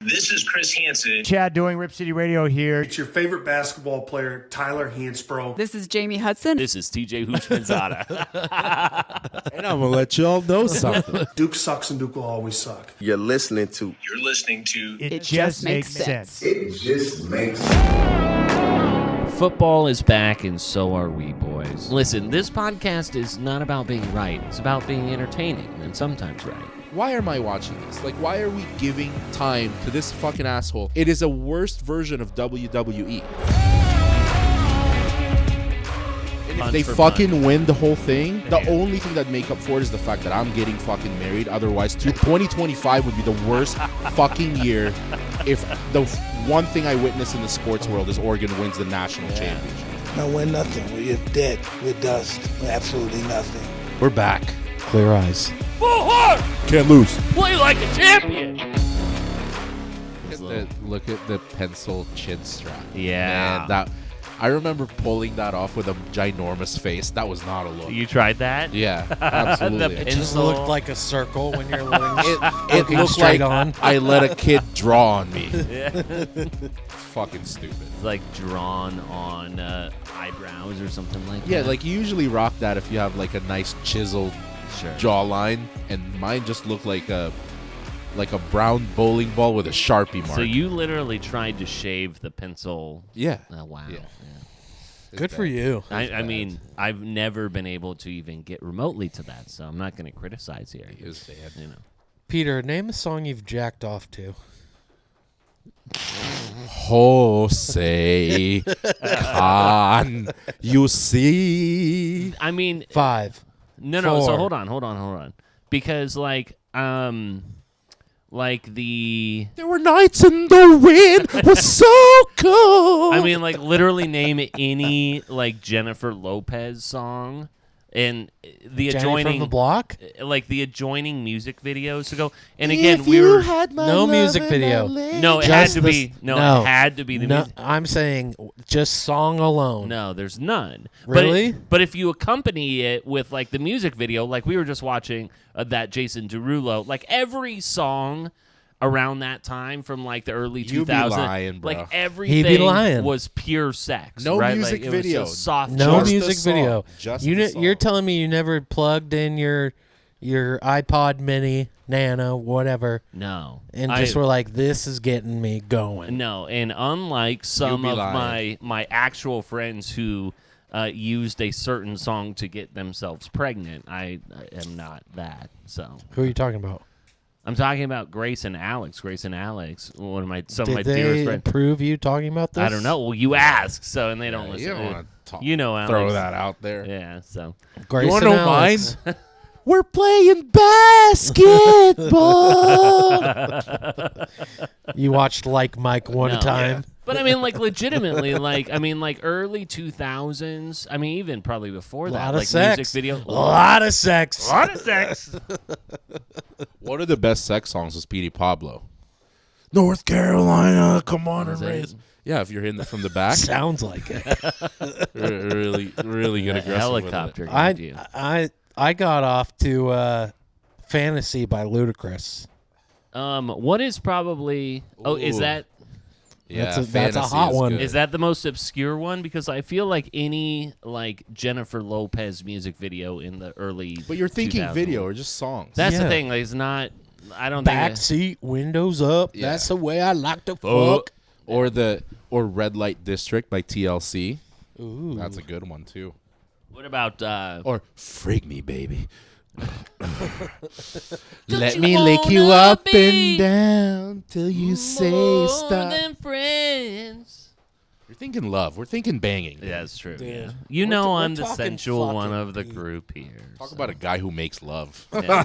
This is Chris Hansen. Chad doing Rip City Radio here. It's your favorite basketball player, Tyler Hansbrough. This is Jamie Hudson. This is TJ Hoochmanzada. And I'm going to let y'all know something. Duke sucks and Duke will always suck. You're listening to It Just Makes Sense. It Just Makes Sense. Football is back, and so are we, boys. Listen, this podcast is not about being right. It's about being entertaining, and sometimes right. Why am I watching this? Like, why are we giving time to this fucking asshole? It is a worst version of WWE. And if they fucking win the whole thing, the only thing that make up for it is the fact that I'm getting fucking married. Otherwise, 2025 would be the worst fucking year if the one thing I witness in the sports world is Oregon wins the national championship. No, we're nothing. We're dead. We're dust. We're absolutely nothing. We're back. Clear eyes. Full heart! Can't lose. Play like a champion! Look at the pencil chin strap. Yeah. Man, I remember pulling that off with a ginormous face. That was not a look. You tried that? Yeah, absolutely. It just looked like a circle when you're it looking looked straight like on. I let a kid draw on me. Yeah. It's fucking stupid. It's like drawn on eyebrows or something like that. Yeah, like you usually rock that if you have like a nice chiseled jawline, and mine just looked like a brown bowling ball with a Sharpie mark. So you literally tried to shave the pencil. Yeah. Oh, wow. Yeah. Good for you. I mean, I've never been able to even get remotely to that, so I'm not going to criticize here. It is bad. You know. Peter, name a song you've jacked off to. Jose, can you see? I mean, 5. No. 4. So hold on. Because like the. There were nights and the wind was so cold. I mean, like literally name any like Jennifer Lopez song, and the Jenny adjoining from the block? like the adjoining music videos to go. And again, If we you were had my No love music and video. my lady. no, it Just had to the be s- no, no. it had to be the No, music. I'm saying just song alone. No, there's none. Really? But if you accompany it with like the music video, like we were just watching that Jason Derulo, like every song around that time from like the early You be 2000s, lying, bro. like He be everything lying. was pure sex. No right? music like, it was video. just soft. No Just the music song. video. Just You the you're song. telling me you never plugged in your iPod Mini, Nano, whatever, No, and just were like, "This is getting me going." no. And unlike some be of lying. my actual friends who used a certain song to get themselves pregnant, I am not that. So Who are you talking about? I'm talking about Grace and Alex. Grace and Alex, one of my some of my Did dearest they friends. approve you talking about this? I don't know. Well, you asked, so and they don't You listen. don't want to talk. You know, Alex. Throw that out there. Yeah. So Grace You want to and know Alex. mine? We're playing basketball. You watched Like Mike one No. time. But I mean, like, legitimately, like, I mean, like, early 2000s. I mean, even probably before that, Lot of like sex. music video. A lot of sex. lot of sex. One of the best sex songs is Petey Pablo. North Carolina, come on and Is it? raise. Yeah, if you're hitting it from the back, Sounds like it. really get aggressive. Helicopter. I got you. I got off to Fantasy by Ludacris. What is probably? Oh, is Ooh. that Yeah, That's a Fantasy hot is one. good. is that the most obscure one? Because I feel like any like Jennifer Lopez music video in the early. But you're thinking 2000s. video or just songs? That's the Yeah. thing. Like, it's not. I don't think. Back seat, windows up. Yeah. That's the way I like to Oh. fuck. or Red Light District by TLC. Ooh. That's a good one too. What about? Or Frig Me Baby. Don't Let you me lick you wanna up be and down till you say more stop. than friends. We're thinking love. We're thinking banging. Yeah, that's true. Dude. Yeah. You We're know we're I'm the talking sensual one fucking of the deep. group here. Talk so. about a guy who makes love. Yeah.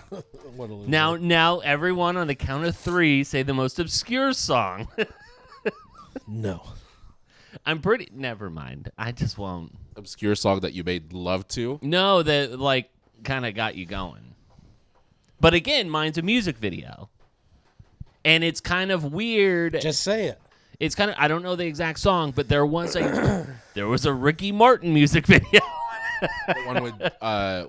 What a loser. Now, everyone on the count of 3 say the most obscure song. No. I'm pretty. Never mind. I just won't. Obscure song that you made love to. No, that like kind of got you going. But again, mine's a music video, and it's kind of weird. Just say it. It's kind of I don't know the exact song, but there was a Ricky Martin music video. The one with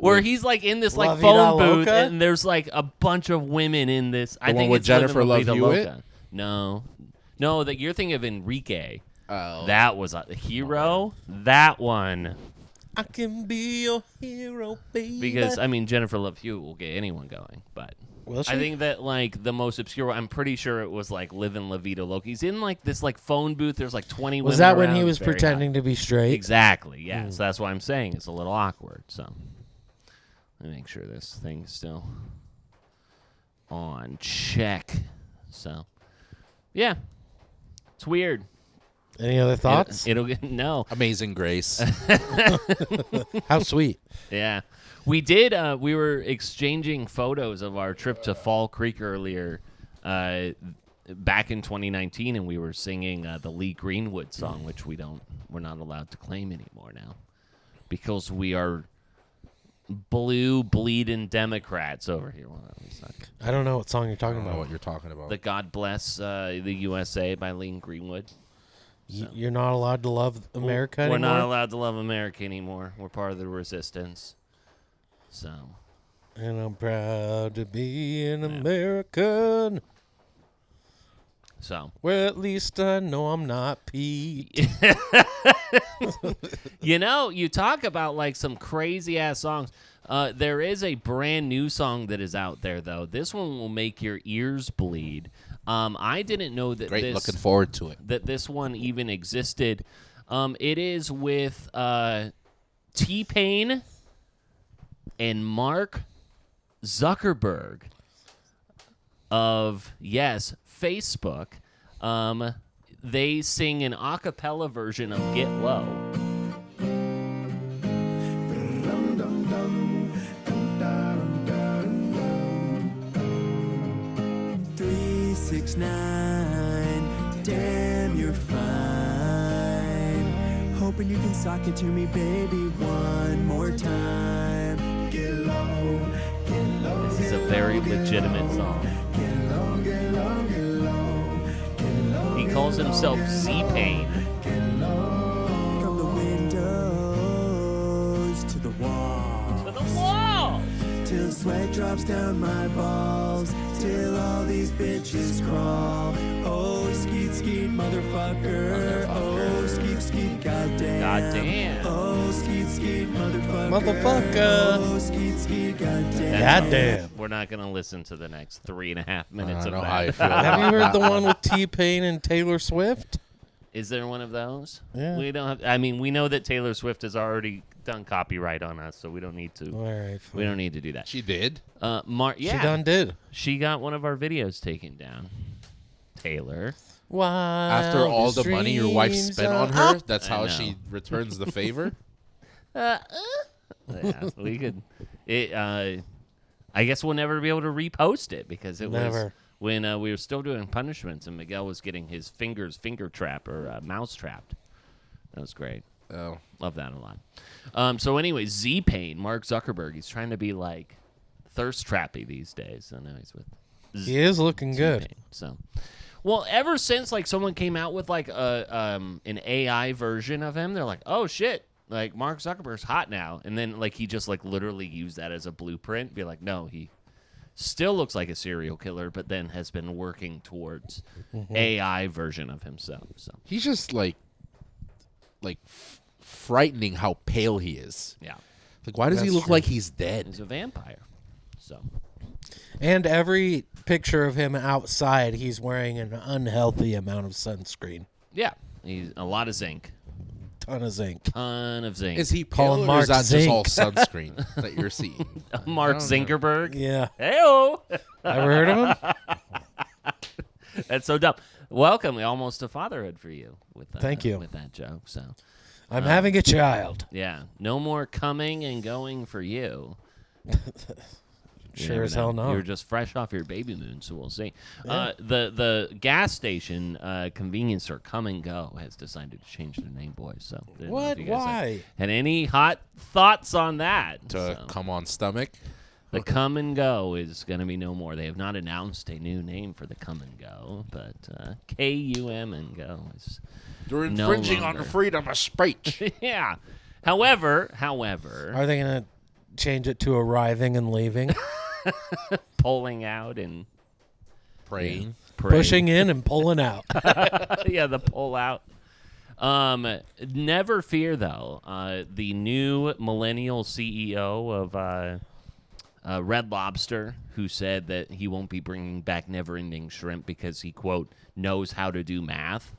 Where with he's like in this like La Vida phone booth, Loca? and there's like a bunchch of women in this. I one think with it's Living Jennifer La Love Vida Hewitt? Loca. No, that you're thinking of Enrique. Oh. That was a hero. That one. I can be your hero, baby. Because, I mean, Jennifer Love Hewitt will get anyone going. But Will she? I think that, like, the most obscure one, I'm pretty sure it was, like, Livin' La Vida Loca. He's in, like, this, like, phone booth. There's, like, 20 women Was that when around. he was Very pretending hot. to be straight? Exactly, yeah. So that's why I'm saying it's a little awkward. So let me make sure this thing's still on check. So, yeah. It's weird. Any other thoughts? It'll get no. Amazing Grace. How sweet. Yeah. We did we were exchanging photos of our trip to Fall Creek earlier back in 2019, and we were singing the Lee Greenwood song, which we're not allowed to claim anymore now because we are blue bleeding Democrats over here. Well, at least not. I don't know what song you're I talking don't know about. what you're talking about. The God Bless the USA by Lee Greenwood. You're not allowed to love America We're anymore? not allowed to love America anymore. We're part of the resistance. So, And I'm proud to be an American. so Well, at least I know I'm not Pete. you talk about like some crazy ass songs. There is a brand new song that is out there though. This one will make your ears bleed. I didn't know that. Great, looking forward to it. That this one even existed. It is with T-Pain and Mark Zuckerberg of Facebook. They sing an a cappella version of Get Low. Damn, you're fine. Hoping you can sock it to me, baby, one more time. Get low, get low. This is a very legitimate song. Get low, get low, get low, get low. He calls himself Z-Pain. From the windows to the wall. To the wall! Till sweat drops down my balls. Till all these bitches crawl. Oh, skeet, skeet, motherfucker. Oh, skeet, skeet, goddamn. Goddamn. Oh, skeet, skeet, motherfucker. Motherfucker. Oh, skeet, skeet, goddamn. Goddamn. We're not going to listen to the next 3.5 minutes I of know that. how you feel. Have you heard the one with T-Pain and Taylor Swift? Is there one of those? Yeah. We don't have. I mean, we know that Taylor Swift has already done copyright on us, so we don't need to. All right. We don't need to do that. She did. Yeah, She done did. She got one of our videos taken down. Taylor. After all the money your wife spent on her, that's I how know. she returns the favor. Yeah, we could. I guess we'll never be able to repost it because it was Never. when we were still doing punishments and Miguel was getting his fingers finger trapped or mouse trapped. That was great. Oh, Love that a lot. So anyway, Z-Pain, Mark Zuckerberg, he's trying to be like thirst trappy these days. So now he's with He is looking good. Z-Pain. So, well, ever since like someone came out with like an AI version of him, they're like, oh shit, like Mark Zuckerberg's hot now, and then like he just like literally used that as a blueprint. Be like, no, he still looks like a serial killer, but then has been working towards AI version of himself. So he's just like frightening how pale he is. yeah, Like, why does he That's look true. like he's dead? he's a vampire. So And every picture of him outside, he's wearing an unhealthy amount of sunscreen. yeah, he's a lot of zinc, Ton of zinc. ton of zinc. Is he Call pale him or is Mark that just all Zink. sunscreen that you're seeing? Mark Zuckerberg? Yeah. Heyo. Ever heard of him? That's so dumb. Welcome, almost to fatherhood for you. With Thank you. with that joke. So I'm having a child. yeah, no more coming and going for you. You Sure never as hell know. no. You're just fresh off your baby moon, so we'll see. The gas station convenience store Come and Go has decided to change their name, boys. So didn't know if What? you guys Why? had any hot thoughts on that? To So, come on stomach. the Come and Go is going to be no more. They have not announced a new name for the Come and Go, but KUM and Go is You're no infringing on longer. the freedom of speech. yeah. However, Are they going to change it to arriving and leaving? pulling out and Praying. parade. Pushing in and pulling out. Yeah, the pull out. Never fear, though. The new millennial CEO of Red Lobster, who said that he won't be bringing back never-ending shrimp because he, quote, knows how to do math.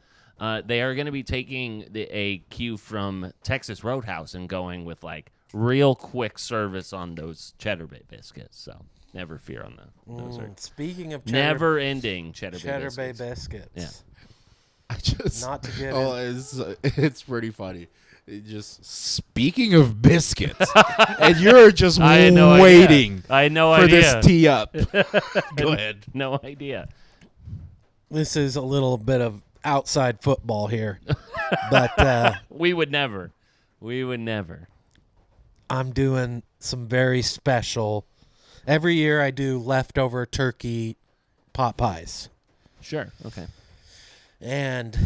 They are going to be taking a cue from Texas Roadhouse and going with, like, real quick service on those Cheddar Bay biscuits. So never fear on those. Speaking of Never-ending Cheddar Bay Bay biscuits. biscuits. Yeah. I just Not to get it's pretty funny. Speaking of biscuits, and you're just I had no waiting idea. I had no for idea. this tee up. Go ahead. No idea. This is a little bit of outside football here, but We would never. I'm doing some very special. Every year I do leftover turkey pot pies. Sure. Okay. And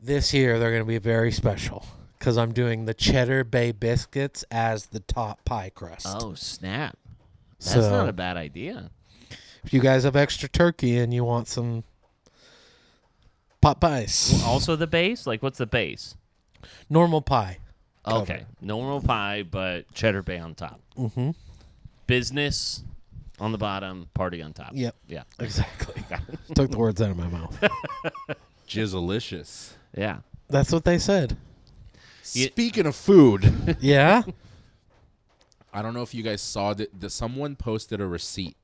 this year they're going to be very special because I'm doing the Cheddar Bay biscuits as the top pie crust. Oh, snap. That's So- not a bad idea. If you guys have extra turkey and you want some pot pies, Also the base? Like, what's the base? normal pie. Okay. Normal pie, but Cheddar Bay on top. Mm-hmm. Business on the bottom, party on top. Yep. Yeah. Exactly. Took the words out of my mouth. Jizzalicious. Yeah. That's what they said. Speaking of food, Yeah? I don't know if you guys saw that someone posted a receipt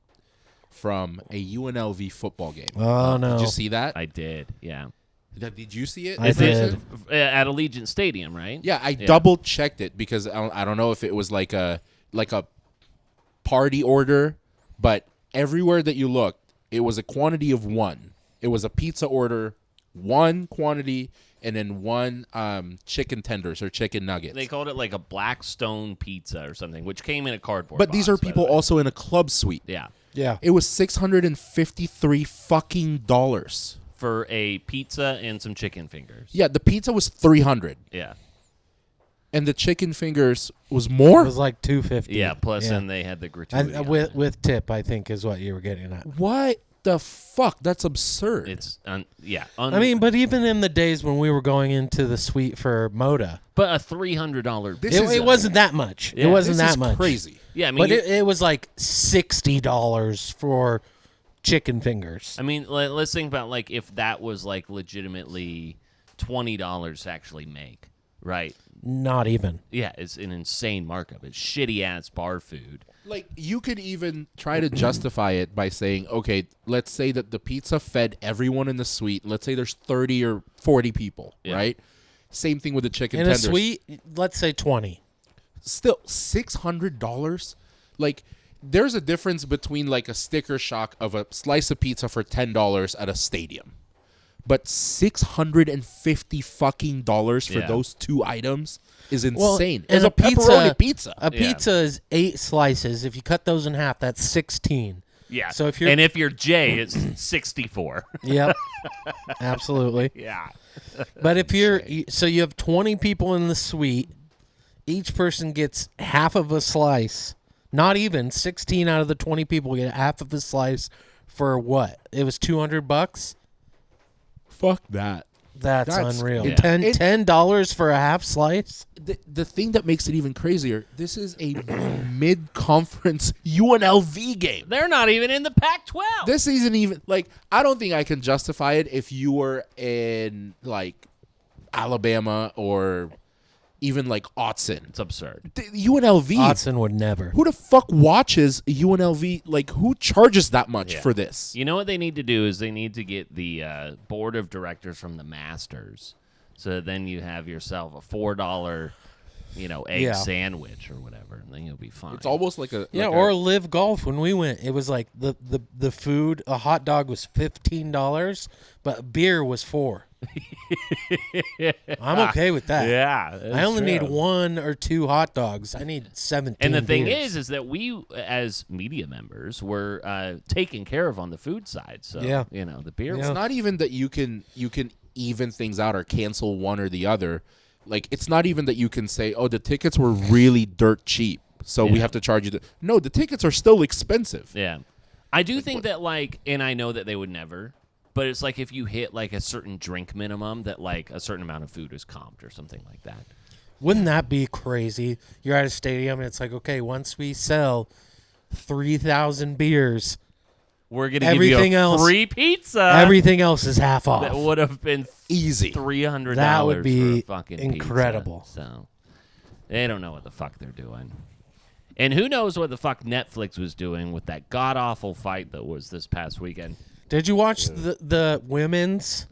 from a UNLV football game. Oh, no. Did you see that? I did. Yeah. Did you see it? I did. At Allegiant Stadium, right? Yeah, I double checked it because I don't know if it was like a party order, but everywhere that you looked, it was a quantity of one. It was a pizza order, one quantity, and then one chicken tenders or chicken nuggets. They called it like a Blackstone pizza or something, which came in a cardboard But box, these are by the people way. also in a club suite. Yeah. Yeah. It was $653 fucking dollars. For a pizza and some chicken fingers. Yeah, the pizza was $300, Yeah. and the chicken fingers was more. It was like $250. Yeah, plus then they had the gratuity. on it. with tip, I think, is what you were getting at. What the fuck? That's absurd. It's I mean, but even in the days when we were going into the suite for Moda, but a $300 This is it wasn't that much. Yeah, it wasn't this that is much. crazy. Yeah, I mean, But it was like $60 for chicken fingers. I mean, let's think about like if that was like legitimately $20 to actually make, right? Not even. Yeah, it's an insane markup. It's shitty ass bar food. Like, you could even try to justify it by saying, okay, let's say that the pizza fed everyone in the suite. Let's say there's 30 or 40 people, Yeah. right? Same thing with the chicken In tenders. a suite, let's say 20. Still, $600? Like, there's a difference between, like, a sticker shock of a slice of pizza for $10 at a stadium. But $650 fucking dollars for Yeah. those two items is Well, insane. and It's a pepperoni pizza. A pizza is 8 slices. If you cut those in half, that's 16. Yeah. So if you're- and if you're Jay, it's 64. Yep. Absolutely. Yeah. But if so you have 20 people in the suite, each person gets half of a slice. Not even 16 out of the 20 people get half of a slice for what? It was $200. Fuck that. That's That's- unreal. yeah. $10 for a half slice? The thing that makes it even crazier, this is a mid-conference UNLV game. They're not even in the Pac-12. This isn't even, like, I don't think I can justify it if you were in, like, Alabama or even, like, Autzen. It's absurd. UNLV. Autzen would never. Who the fuck watches UNLV? Like, who charges that much Yeah. for this? You know what they need to do is they need to get the board of directors from the Masters. So then you have yourself a $4, egg Yeah. sandwich or whatever, and then you'll be fine. It's almost like a... Yeah, like or a, Live Golf. When we went, it was like the food, a hot dog was $15, but beer was $4. I'm okay with that. yeah. I only need 1 or 2 hot dogs. I need 17 And the thing beers. is that we, as media members, were taken care of on the food side. So, Yeah. the beer. It's not even that you can even things out or cancel one or the other. Like, it's not even that you can say, oh, the tickets were really dirt cheap, so we Yeah. have to charge you. No, the tickets are still expensive. Yeah. I do think that, and I know that they would never, But it's like if you hit like a certain drink minimum, that like a certain amount of food is comped or something like that. Wouldn't that be crazy? You're at a stadium and it's like, okay, once we sell 3,000 beers, we're going to give you a free pizza. Everything else is half off. That would have been easy. $300 That would be for a fucking incredible. Pizza. So they don't know what the fuck they're doing. And who knows what the fuck Netflix was doing with that god-awful fight that was this past weekend. Did you watch the women's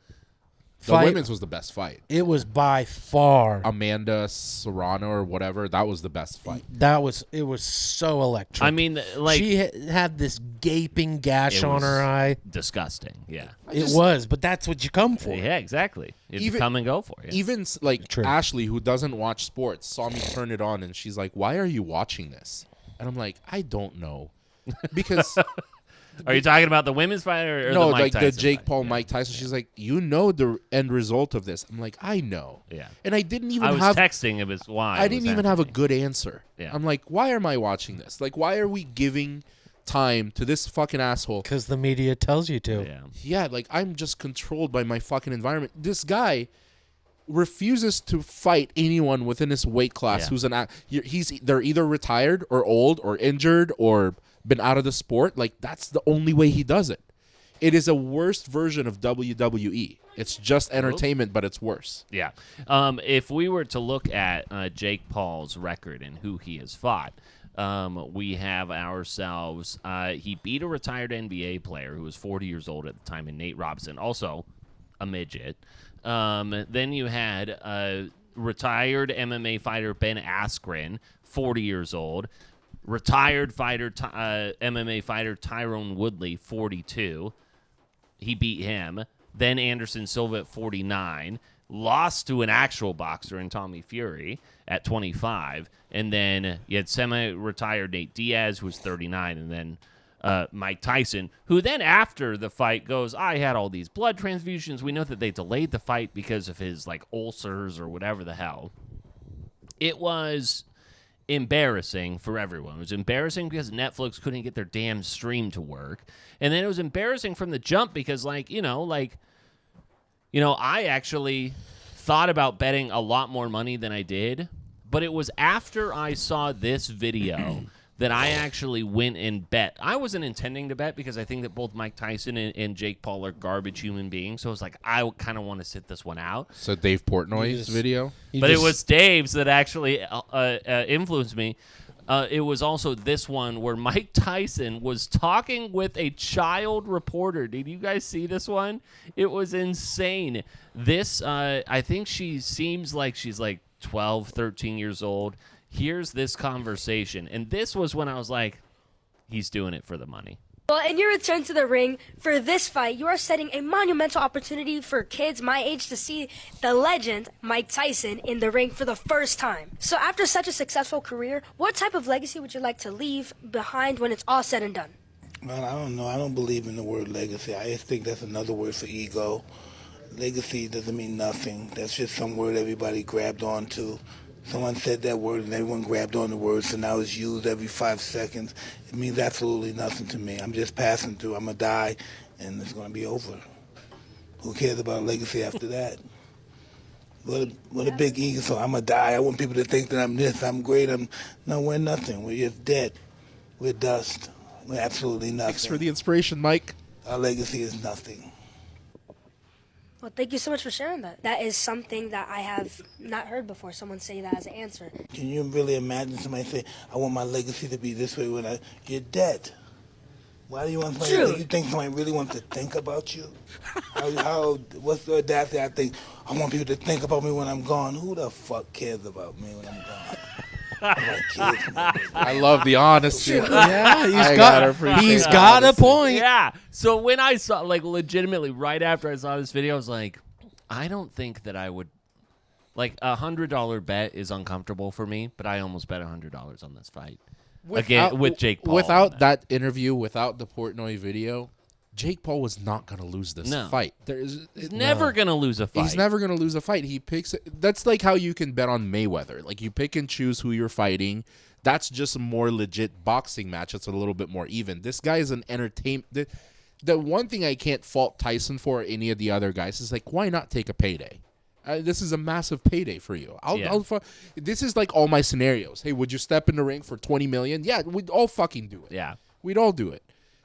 The fight? women's was the best fight. It was by far. Amanda Serrano or whatever, that was the best fight. It was so electric. I mean, like, she had this gaping gash on her eye. Disgusting, yeah. It was, but that's what you come for. Yeah, exactly. You come and go for it. Even like True. Ashley, who doesn't watch sports, saw me turn it on, and she's like, "Why are you watching this?" And I'm like, "I don't know," because are you talking about the women's fight or no, the Mike like Tyson the Jake fight? Paul, Mike Tyson. She's like, "You know the end result of this." I'm like, "I know." Yeah. And I didn't even I was have texting him as why. I didn't even have a good answer. Yeah. I'm like, "Why am I watching this? Like, why are we giving time to this fucking asshole?" Because the media tells you to. Yeah. Yeah, like I'm just controlled by my fucking environment. This guy refuses to fight anyone within his weight class who's they're either retired or old or injured or been out of the sport. Like that's the only way he does it. It is a worse version of WWE. It's just entertainment, but it's worse. Yeah. If we were to look at Jake Paul's record and who he has fought, we have ourselves. He beat a retired NBA player who was 40 years old at the time, in Nate Robinson, also a midget. Then you had retired MMA fighter Ben Askren, 40 years old. Retired fighter MMA fighter Tyrone Woodley, 42. He beat him. Then Anderson Silva at 49. Lost to an actual boxer in Tommy Fury at 25. And then you had semi-retired Nate Diaz, who was 39. And then Mike Tyson, who then after the fight goes, I had all these blood transfusions. We know that they delayed the fight because of his like ulcers or whatever the hell. It was embarrassing for everyone. It was embarrassing because Netflix couldn't get their damn stream to work. And then it was embarrassing from the jump because I actually thought about betting a lot more money than I did. But it was after I saw this video that I actually went and bet. I wasn't intending to bet because I think that both Mike Tyson and Jake Paul are garbage human beings. So I was like, I kind of want to sit this one out. So Dave Portnoy's video? But it was Dave's that actually influenced me. It was also this one where Mike Tyson was talking with a child reporter. Did you guys see this one? It was insane. This, I think she seems like she's like 12, 13 years old. Here's this conversation. And this was when I was like, he's doing it for the money. Well, in your return to the ring for this fight, you are setting a monumental opportunity for kids my age to see the legend, Mike Tyson, in the ring for the first time. So after such a successful career, what type of legacy would you like to leave behind when it's all said and done? Well, I don't know. I don't believe in the word legacy. I just think that's another word for ego. Legacy doesn't mean nothing. That's just some word everybody grabbed onto. Someone said that word and everyone grabbed on the word, so now it's used every 5 seconds. It means absolutely nothing to me. I'm just passing through. I'm going to die, and it's going to be over. Who cares about legacy after that? What a big ego. So I'm going to die. I want people to think that I'm this, I'm great. No, we're nothing. We're just dead. We're dust. We're absolutely nothing. Thanks for the inspiration, Mike. Our legacy is nothing. Well, thank you so much for sharing that. That is something that I have not heard before, someone say that as an answer. Can you really imagine somebody say, I want my legacy to be this way when you're dead? Why do you want somebody you think somebody really wants to think about you? What's the audacity? I think, I want people to think about me when I'm gone. Who the fuck cares about me when I'm gone? I love the honesty. Yeah, he's got got a point. Yeah. So when I saw, like, legitimately right after I saw this video, I was like, I don't think that I would. Like, $100 bet is uncomfortable for me, but I almost bet $100 on this fight. Again, with Jake Paul. Without that interview, without the Portnoy video, Jake Paul was not going to lose this fight. He's never going to lose a fight. He's never going to lose a fight. He picks. That's like how you can bet on Mayweather. Like, you pick and choose who you're fighting. That's just a more legit boxing match. It's a little bit more even. This guy is an entertainment. the one thing I can't fault Tyson for or any of the other guys is like, why not take a payday? This is a massive payday for you. This is like all my scenarios. Hey, would you step in the ring for $20 million? Yeah, we'd all fucking do it. Yeah. We'd all do it.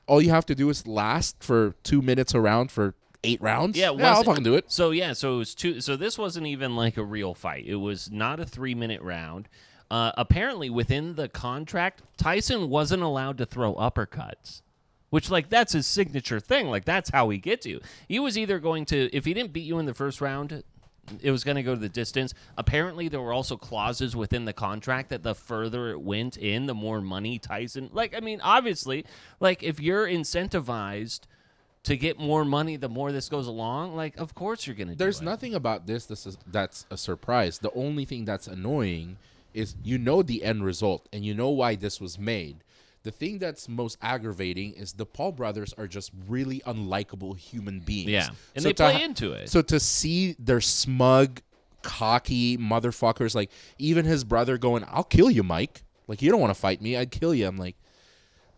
All you have to do is last for 2 minutes around for 8 rounds. Yeah, I'll fucking do it. So it was two. So this wasn't even like a real fight. It was not a 3-minute round. Apparently, within the contract, Tyson wasn't allowed to throw uppercuts, which like that's his signature thing. Like that's how he gets you. He was either going to, if he didn't beat you in the first round, it was going to go to the distance. Apparently, there were also clauses within the contract that the further it went in, the more money Tyson. Like, I mean, obviously, like if you're incentivized to get more money, the more this goes along, like of course you're going to do it. There's nothing about this that's a surprise. The only thing that's annoying is you know the end result and you know why this was made. The thing that's most aggravating is the Paul brothers are just really unlikable human beings. Yeah, and they play into it. So to see their smug, cocky motherfuckers, like even his brother going, "I'll kill you, Mike. Like you don't want to fight me, I'd kill you." I'm like,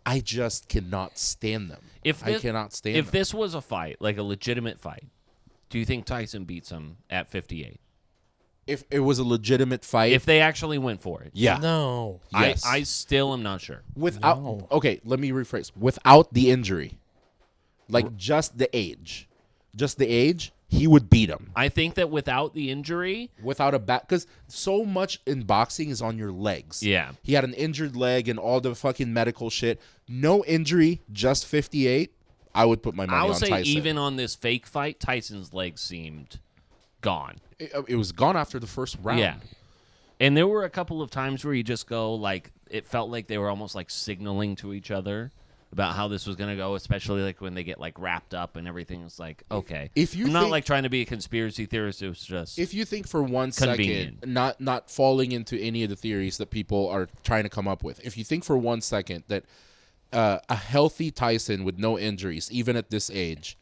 I just cannot stand them. I cannot stand them. If this was a fight, like a legitimate fight, do you think Tyson beats him at 58? If it was a legitimate fight, if they actually went for it, yeah, no, yes. I still am not sure. Okay, let me rephrase. Without the injury, like just the age, he would beat him. I think that without the injury, without a back, because so much in boxing is on your legs. Yeah, he had an injured leg and all the fucking medical shit. No injury, just 58. I would put my money on Tyson. I would say even on this fake fight, Tyson's legs seemed gone. It was gone after the first round. Yeah. And there were a couple of times where you just go, like, it felt like they were almost like signaling to each other about how this was going to go, especially like when they get like wrapped up and everything. It's like, okay. I'm not like trying to be a conspiracy theorist. It was just if you think for 1 second, not falling into any of the theories that people are trying to come up with, if you think for 1 second that a healthy Tyson with no injuries, even at this age,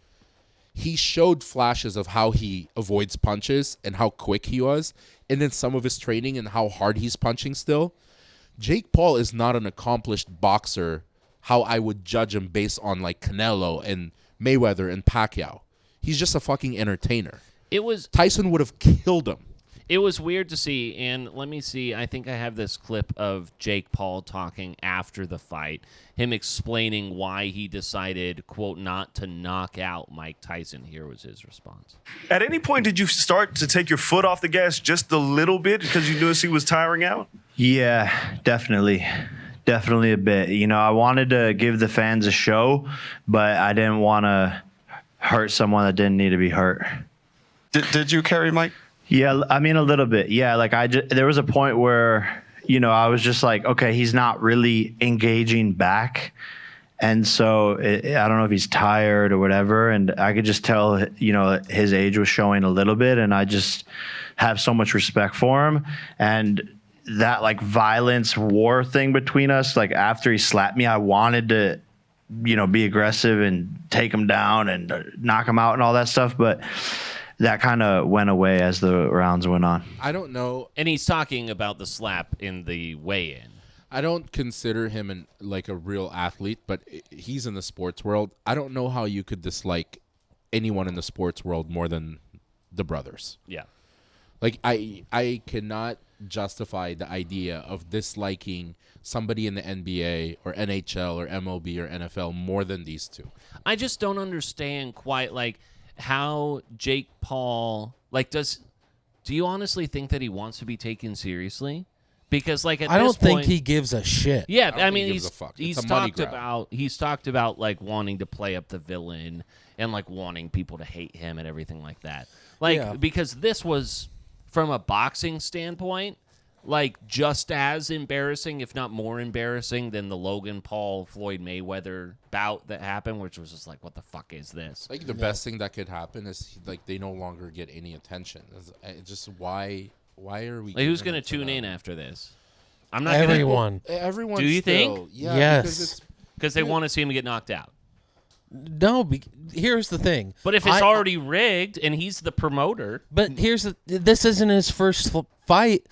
he showed flashes of how he avoids punches and how quick he was, and then some of his training and how hard he's punching still. Jake Paul is not an accomplished boxer how I would judge him based on like Canelo and Mayweather and Pacquiao. He's just a fucking entertainer. Tyson would have killed him. It was weird to see, and let me see. I think I have this clip of Jake Paul talking after the fight, him explaining why he decided, quote, not to knock out Mike Tyson. Here was his response. At any point, did you start to take your foot off the gas just a little bit because you noticed he was tiring out? Yeah, definitely. Definitely a bit. You know, I wanted to give the fans a show, but I didn't want to hurt someone that didn't need to be hurt. Did you carry Mike? Yeah, I mean, a little bit. Yeah, like there was a point where, you know, I was just like, okay, he's not really engaging back. And so I don't know if he's tired or whatever. And I could just tell, you know, his age was showing a little bit. And I just have so much respect for him. And that like violence war thing between us, like after he slapped me, I wanted to, you know, be aggressive and take him down and knock him out and all that stuff. But that kind of went away as the rounds went on. I don't know. And he's talking about the slap in the weigh-in. I don't consider him like a real athlete, but he's in the sports world. I don't know how you could dislike anyone in the sports world more than the brothers. Yeah. Like, I cannot justify the idea of disliking somebody in the NBA or NHL or MLB or NFL more than these two. I just don't understand quite, like, how Jake Paul, like, do you honestly think that he wants to be taken seriously? Because like I don't think he gives a shit. Yeah, I mean he's talked about like wanting to play up the villain and like wanting people to hate him and everything like that. Like because this was from a boxing standpoint, like just as embarrassing, if not more embarrassing than the Logan Paul Floyd Mayweather bout that happened, which was just like, what the fuck is this? Like the best thing that could happen is like they no longer get any attention. It's just why are we? Like, who's going to tune in after this? I'm not. Everyone. Everyone. Do you think? Yeah. Yes. Because they want to see him get knocked out. No. Here's the thing. But if it's already rigged and he's the promoter. But this isn't his first fight.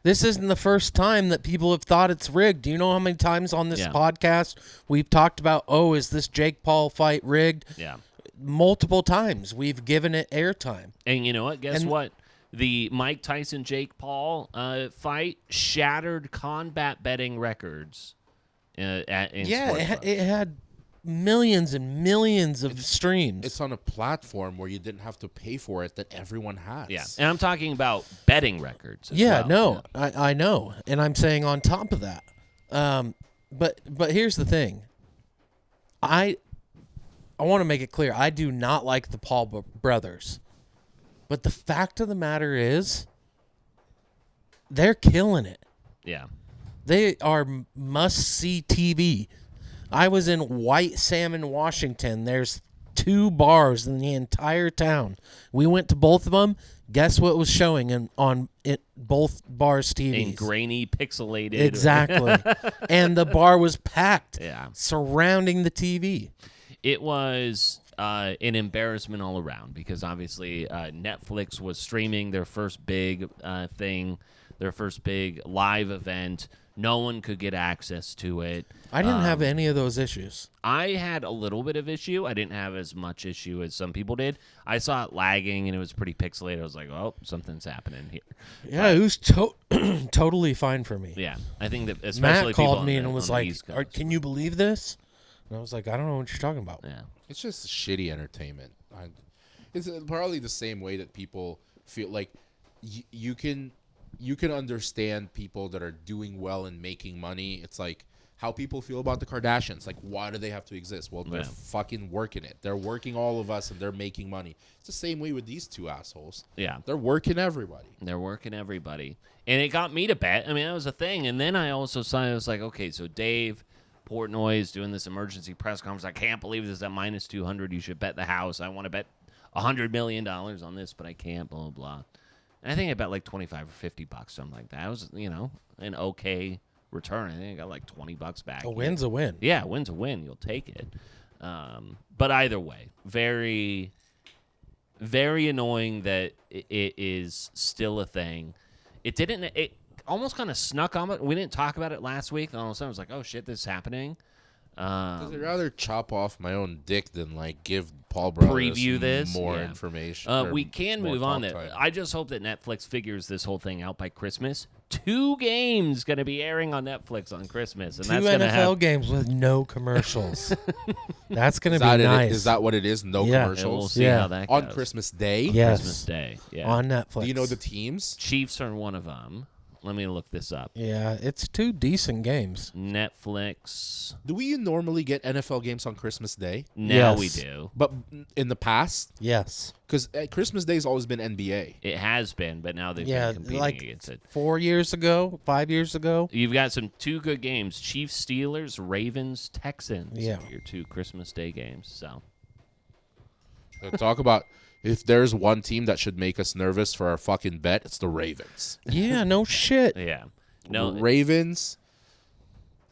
This isn't the first time that people have thought it's rigged. Do you know how many times on this podcast we've talked about, is this Jake Paul fight rigged? Yeah. Multiple times we've given it airtime. And you know what? Guess what? The Mike Tyson Jake Paul fight shattered combat betting records. In it had millions and millions of streams. It's on a platform where you didn't have to pay for it that everyone has. Yeah, and I'm talking about betting records. As well. I know, and I'm saying on top of that. But here's the thing. I want to make it clear. I do not like the Paul brothers, but the fact of the matter is, they're killing it. Yeah. They are must-see TV. I was in White Salmon, Washington. There's 2 bars in the entire town. We went to both of them. Guess what was showing on both bars' TVs? In grainy, pixelated. Exactly. And the bar was packed. Yeah. Surrounding the TV. It was an embarrassment all around because obviously Netflix was streaming their first big thing, their first big live event. No one could get access to it. I didn't have any of those issues. I had a little bit of issue. I didn't have as much issue as some people did. I saw it lagging, and it was pretty pixelated. I was like, oh, something's happening here. Yeah, it was totally fine for me. Yeah, I think that especially Matt called people me on and was the like, East Coast. can you believe this? And I was like, I don't know what you're talking about. Yeah. It's just shitty entertainment. It's probably the same way that people feel like you can understand people that are doing well and making money. It's like how people feel about the Kardashians. Like, why do they have to exist? Well, they're fucking working it. They're working all of us, and they're making money. It's the same way with these 2 assholes. Yeah. They're working everybody. They're working everybody. And it got me to bet. I mean, that was a thing. And then I also saw, I was like, okay, so Dave Portnoy is doing this emergency press conference. I can't believe this is at minus 200. You should bet the house. I want to bet $100 million on this, but I can't, blah, blah, blah. And I think I bet like $25 or $50, something like that. It was, an okay return. I think I got like $20 back. A win's a win. Yeah, a win's a win. You'll take it. But either way, very, very annoying that it is still a thing. It almost kind of snuck on it. We didn't talk about it last week. And all of a sudden I was like, oh, shit, this is happening. I'd rather chop off my own dick than like give Paul Brothers preview this more information. We can move on. I just hope that Netflix figures this whole thing out by Christmas. 2 games going to be airing on Netflix on Christmas, and 2 that's NFL games with no commercials. That's going to be nice. Is that what it is? No commercials. And we'll see how that goes. On Christmas Day. Yes. Christmas Day. Yeah. On Netflix. Do you know the teams? Chiefs are one of them. Let me look this up. Yeah, it's 2 decent games. Netflix. Do we normally get NFL games on Christmas Day? Now we do. But in the past? Yes. Because Christmas Day has always been NBA. It has been, but now they've been competing against it. 4 years ago, 5 years ago. You've got 2 good games. Chiefs, Steelers, Ravens, Texans. Yeah. Your 2 Christmas Day games. So talk about... If there's one team that should make us nervous for our fucking bet, it's the Ravens. Yeah, no shit. Yeah. No Ravens.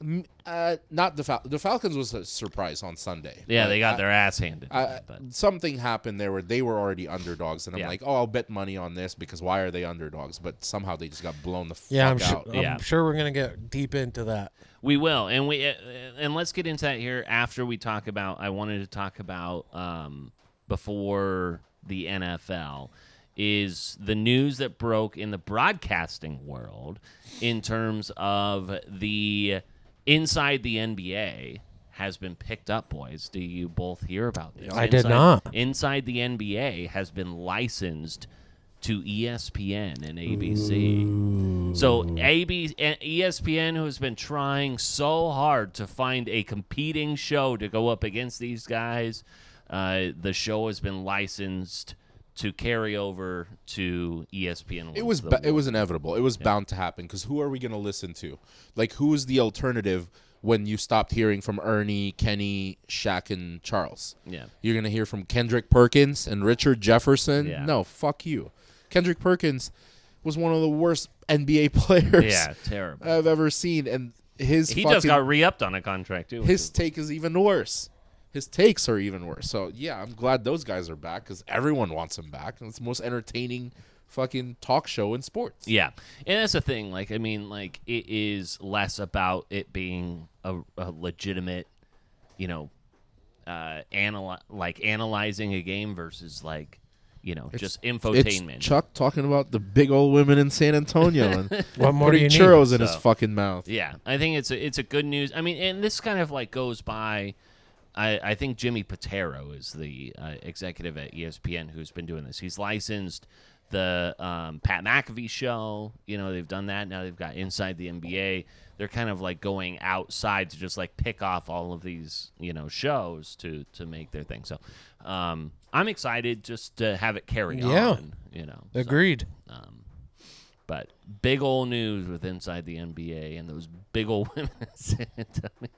Not the Falcons was a surprise on Sunday. Yeah, they got their ass handed. Something happened there where they were already underdogs, and I'm like, I'll bet money on this because why are they underdogs? But somehow they just got blown the fuck out. I'm sure we're gonna get deep into that. We will, and let's get into that here after we talk about. I wanted to talk about before the NFL is the news that broke in the broadcasting world in terms of the inside the NBA has been picked up, boys. Do you both hear about this? I did not. Inside the NBA has been licensed to ESPN and ABC. Ooh. So ESPN, who has been trying so hard to find a competing show to go up against these guys, the show has been licensed to carry over to ESPN. It was inevitable. It was bound to happen because who are we going to listen to? Like, who is the alternative when you stopped hearing from Ernie, Kenny, Shaq, and Charles? Yeah. You're going to hear from Kendrick Perkins and Richard Jefferson? Yeah. No, fuck you. Kendrick Perkins was one of the worst NBA players terrible. I've ever seen. And he just got re-upped on a contract, too. His take is even worse. His takes are even worse. So, yeah, I'm glad those guys are back because everyone wants them back. It's the most entertaining fucking talk show in sports. Yeah, and that's the thing. Like, I mean, like, it is less about it being a legitimate, you know, analyzing a game versus like, you know, just infotainment. It's Chuck talking about the big old women in San Antonio and what more do you putting need? churros in his fucking mouth. Yeah, I think it's a good news. I mean, and this kind of like goes by. I think Jimmy Patero is the executive at ESPN who's been doing this. He's licensed the Pat McAfee show. You know, they've done that. Now they've got Inside the NBA. They're kind of like going outside to just like pick off all of these, you know, shows to make their thing. So I'm excited just to have it carry on. You know, agreed. So, but big old news with Inside the NBA and those big old women in San Antonio.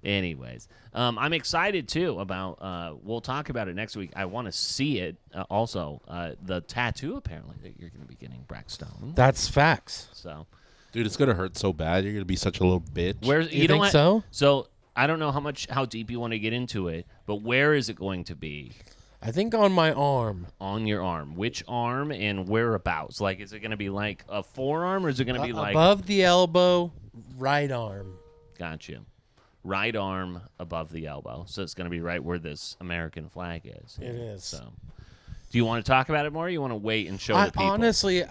Anyways, I'm excited too about. We'll talk about it next week. I want to see it. Also, the tattoo apparently that you're going to be getting, Braxton. That's facts. So, dude, it's gonna hurt so bad. You're gonna be such a little bitch. Where you think so? So I don't know how deep you want to get into it, but where is it going to be? I think on my arm. On your arm. Which arm and whereabouts? Like, is it going to be like a forearm, or is it going to be like above the elbow, right arm? Gotcha. Right arm above the elbow. So it's going to be right where this American flag is. It is. So, do you want to talk about it more, or you want to wait and show the people? Honestly,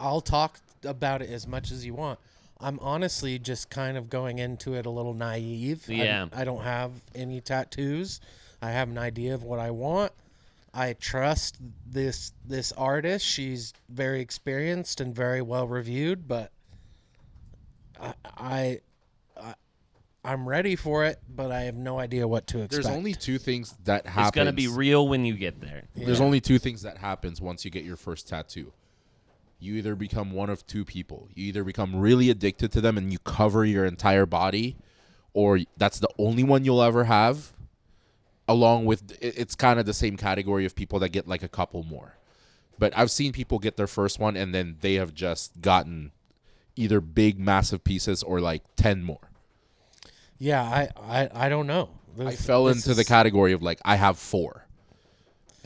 I'll talk about it as much as you want. I'm honestly just kind of going into it a little naive. Yeah. I don't have any tattoos. I have an idea of what I want. I trust this artist. She's very experienced and very well reviewed, but I'm ready for it, but I have no idea what to expect. There's only two things that happen. It's going to be real when you get there. Yeah. There's only two things that happens once you get your first tattoo. You either become one of two people. You either become really addicted to them and you cover your entire body, or that's the only one you'll ever have. Along with, it's kind of the same category of people that get like a couple more. But I've seen people get their first one and then they have just gotten either big, massive pieces or like 10 more. Yeah, I don't know. I fell into the category of like, I have 4.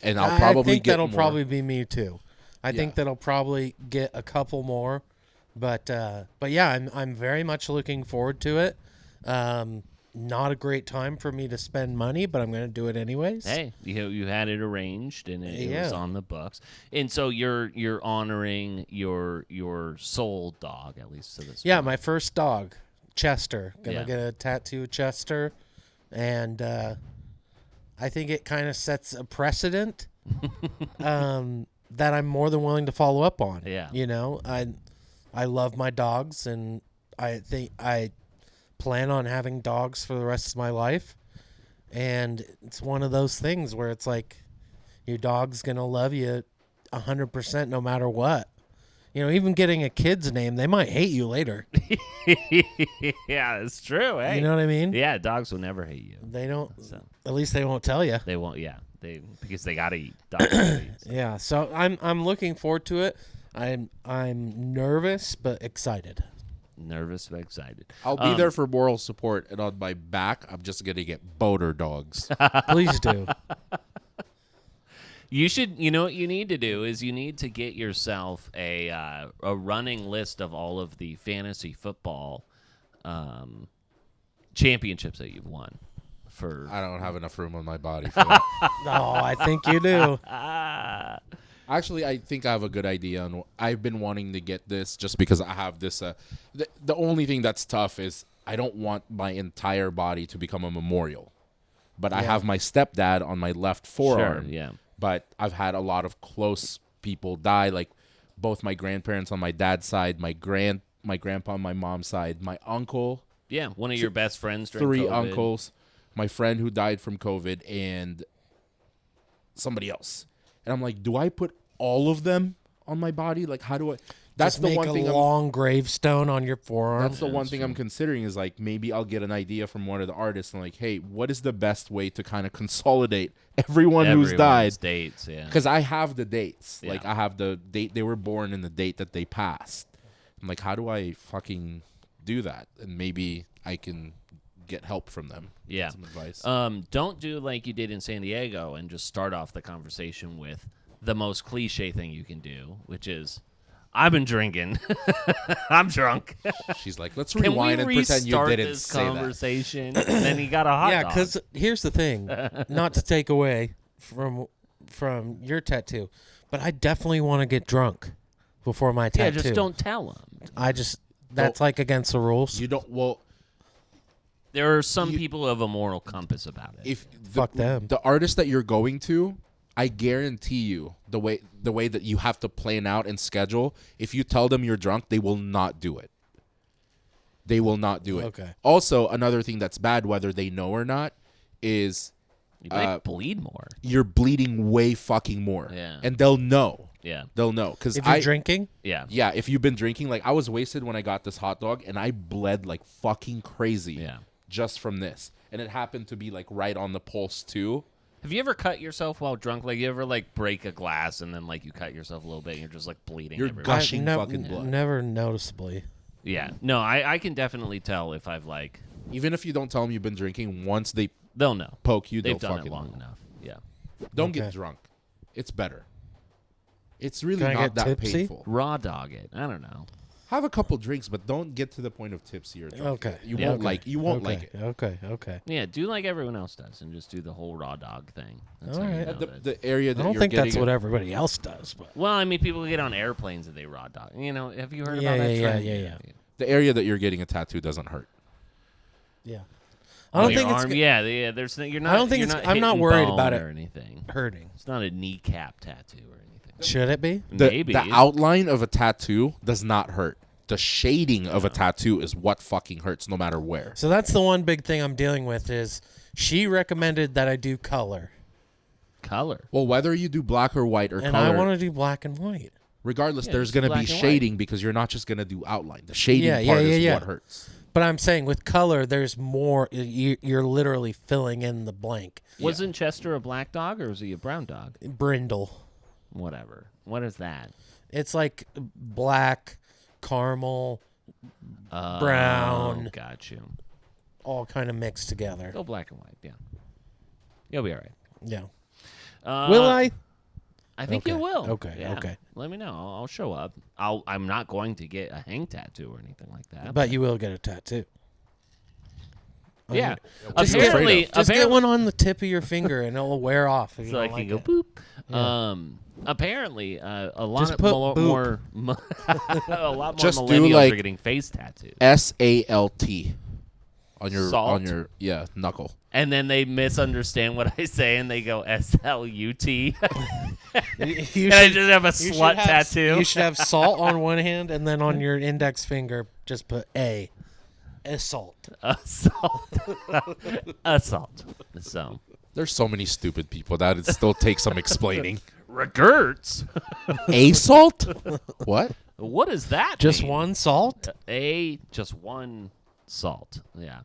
And I'll probably think get that'll more. probably be me too. I think that'll probably get a couple more. But yeah, I'm very much looking forward to it. Not a great time for me to spend money, but I'm going to do it anyways. Hey, you had it arranged and it was on the books, and so you're honoring your soul dog, at least to this. Yeah, point. my first dog, Chester. Gonna get a tattoo of Chester, and I think it kind of sets a precedent that I'm more than willing to follow up on. Yeah, you know, I love my dogs, and I think I plan on having dogs for the rest of my life, and it's one of those things where it's like your dog's gonna love you 100% no matter what. You know, even getting a kid's name, they might hate you later. Yeah, it's true. Hey. You know what I mean? Yeah, dogs will never hate you. They don't. So. At least they won't tell you. They won't. Yeah, because they gotta eat. Dogs gotta eat, so. Yeah, so I'm looking forward to it. I'm nervous but excited. Nervous but excited. I'll be there for moral support, and on my back, I'm just gonna get boater dogs. Please do. You should. You know what you need to do is you need to get yourself a running list of all of the fantasy football championships that you've won. I don't have enough room on my body for that. No, I think you do. Actually, I think I have a good idea. On I've been wanting to get this just because I have this. The only thing that's tough is I don't want my entire body to become a memorial. But I have my stepdad on my left forearm. Sure, yeah. But I've had a lot of close people die, like both my grandparents on my dad's side, my grandpa on my mom's side, my uncle. Yeah, one of your best friends during 3 COVID. uncles, my friend who died from COVID, and somebody else. And I'm like, do I put all of them on my body? Like, how do I? That's Just the make one thing. a long gravestone on your forearm. That's the one thing I'm considering is like maybe I'll get an idea from one of the artists and like, hey, what is the best way to kind of consolidate everyone's who's died? Dates, yeah. Because I have the dates. Yeah. Like I have the date they were born and the date that they passed. I'm like, how do I fucking do that? And maybe I can get help from them. Yeah. Some advice. Don't do like you did in San Diego and just start off the conversation with the most cliche thing you can do, which is, I've been drinking. I'm drunk. She's like, let's rewind and pretend you didn't this say conversation? And then he got a hot dog. Yeah, because here's the thing. Not to take away from your tattoo, but I definitely want to get drunk before my tattoo. Yeah, just don't tell him. That's like against the rules. You don't. Well, there are some people who have a moral compass about it. If fuck them, the artist that you're going to, I guarantee you the way that you have to plan out and schedule. If you tell them you're drunk, they will not do it. They will not do it. Okay. Also, another thing that's bad, whether they know or not, is you might bleed more. You're bleeding way fucking more. Yeah. And they'll know. Yeah. They'll know. Because if you're drinking? Yeah. Yeah, if you've been drinking. Like, I was wasted when I got this hot dog, and I bled like fucking crazy. Yeah. Just from this. And it happened to be like right on the pulse, too. Have you ever cut yourself while drunk? Like, you ever, like, break a glass and then, like, you cut yourself a little bit and you're just, like, bleeding You're everywhere? gushing fucking blood. Never noticeably. Yeah. No, I can definitely tell if I've, like... Even if you don't tell them you've been drinking, once they'll know. Poke you, They've they'll done fucking it long know. enough. Yeah. Don't get drunk. It's better. It's really Can I not get that tipsy? painful. Raw dog it. I don't know. Have a couple drinks, but don't get to the point of tipsy or drunk. Okay. You won't like it. Okay. Yeah, do like everyone else does and just do the whole raw dog thing. That's All how you right. know The area that I don't you're think getting that's what everybody else does. But Well, I mean, people get on airplanes and they raw dog. You know, have you heard Yeah, about that yeah, trend? yeah. the area that you're getting a tattoo doesn't hurt. Yeah. I don't your think it's arm, g- yeah. There's you're not. I don't think you're it's- not I'm not hitting worried bone about it or anything. hurting. It's not a kneecap tattoo or anything. Should it be? Maybe The outline of a tattoo does not hurt. The shading of a tattoo is what fucking hurts, no matter where. So that's the one big thing I'm dealing with is she recommended that I do color. Color. Well, whether you do black or white or And color, I want to do black and white. regardless, Yeah, there's just going to black be and shading because you're not just going to do outline. The shading Yeah, part yeah, is yeah. what hurts. But I'm saying with color, there's more. You're literally filling in the blank. Wasn't Chester a black dog or was he a brown dog? Brindle. Whatever. What is that? It's like black, caramel, brown, Got you. all kind of mixed together. Go black and white. Yeah. You'll be all right. Yeah. Uh, Will I? I think you Okay, will. okay, Yeah. okay. Let me know. I'll show up. I'm not going to get a hang tattoo or anything like that. But you will get a tattoo. Yeah. Just Apparently, get one on the tip of your finger and it'll wear off. If you so I don't can like go it. boop. Yeah. Apparently, a lot Just of put more, boop. a lot more Just do, millennials like, are getting face tattoos. SALT on your Salt? knuckle. And then they misunderstand what I say and they go SLUT. You And I just have a you should slut have- tattoo. You should have salt on one hand, and then on your index finger, just put A. Assault. Assault. Assault. So. There's so many stupid people that it still takes some explaining. Regerts. Assault? What? What does that Just mean? one salt? Just one salt. Yeah.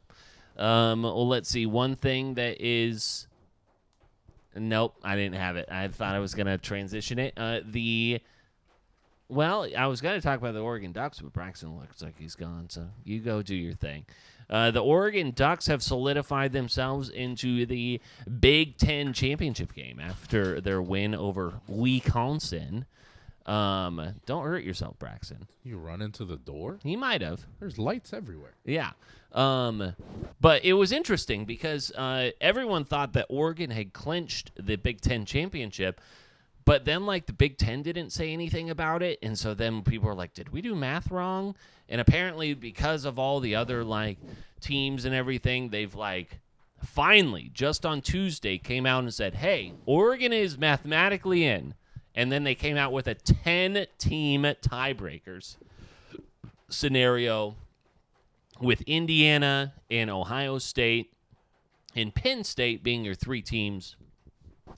Well, let's see. One thing that is. Nope, I didn't have it. I thought I was going to transition it. Well, I was going to talk about the Oregon Ducks, but Braxton looks like he's gone, so you go do your thing. The Oregon Ducks have solidified themselves into the Big Ten championship game after their win over Wisconsin. Don't hurt yourself, Braxton. You run into the door? He might have. There's lights everywhere. Yeah. But it was interesting because everyone thought that Oregon had clinched the Big Ten championship, but then, like, the Big Ten didn't say anything about it, and so then people were like, did we do math wrong? And apparently because of all the other, like, teams and everything, they've, like, finally, just on Tuesday, came out and said, hey, Oregon is mathematically in. And then they came out with a 10-team tiebreakers scenario with Indiana and Ohio State and Penn State being your three teams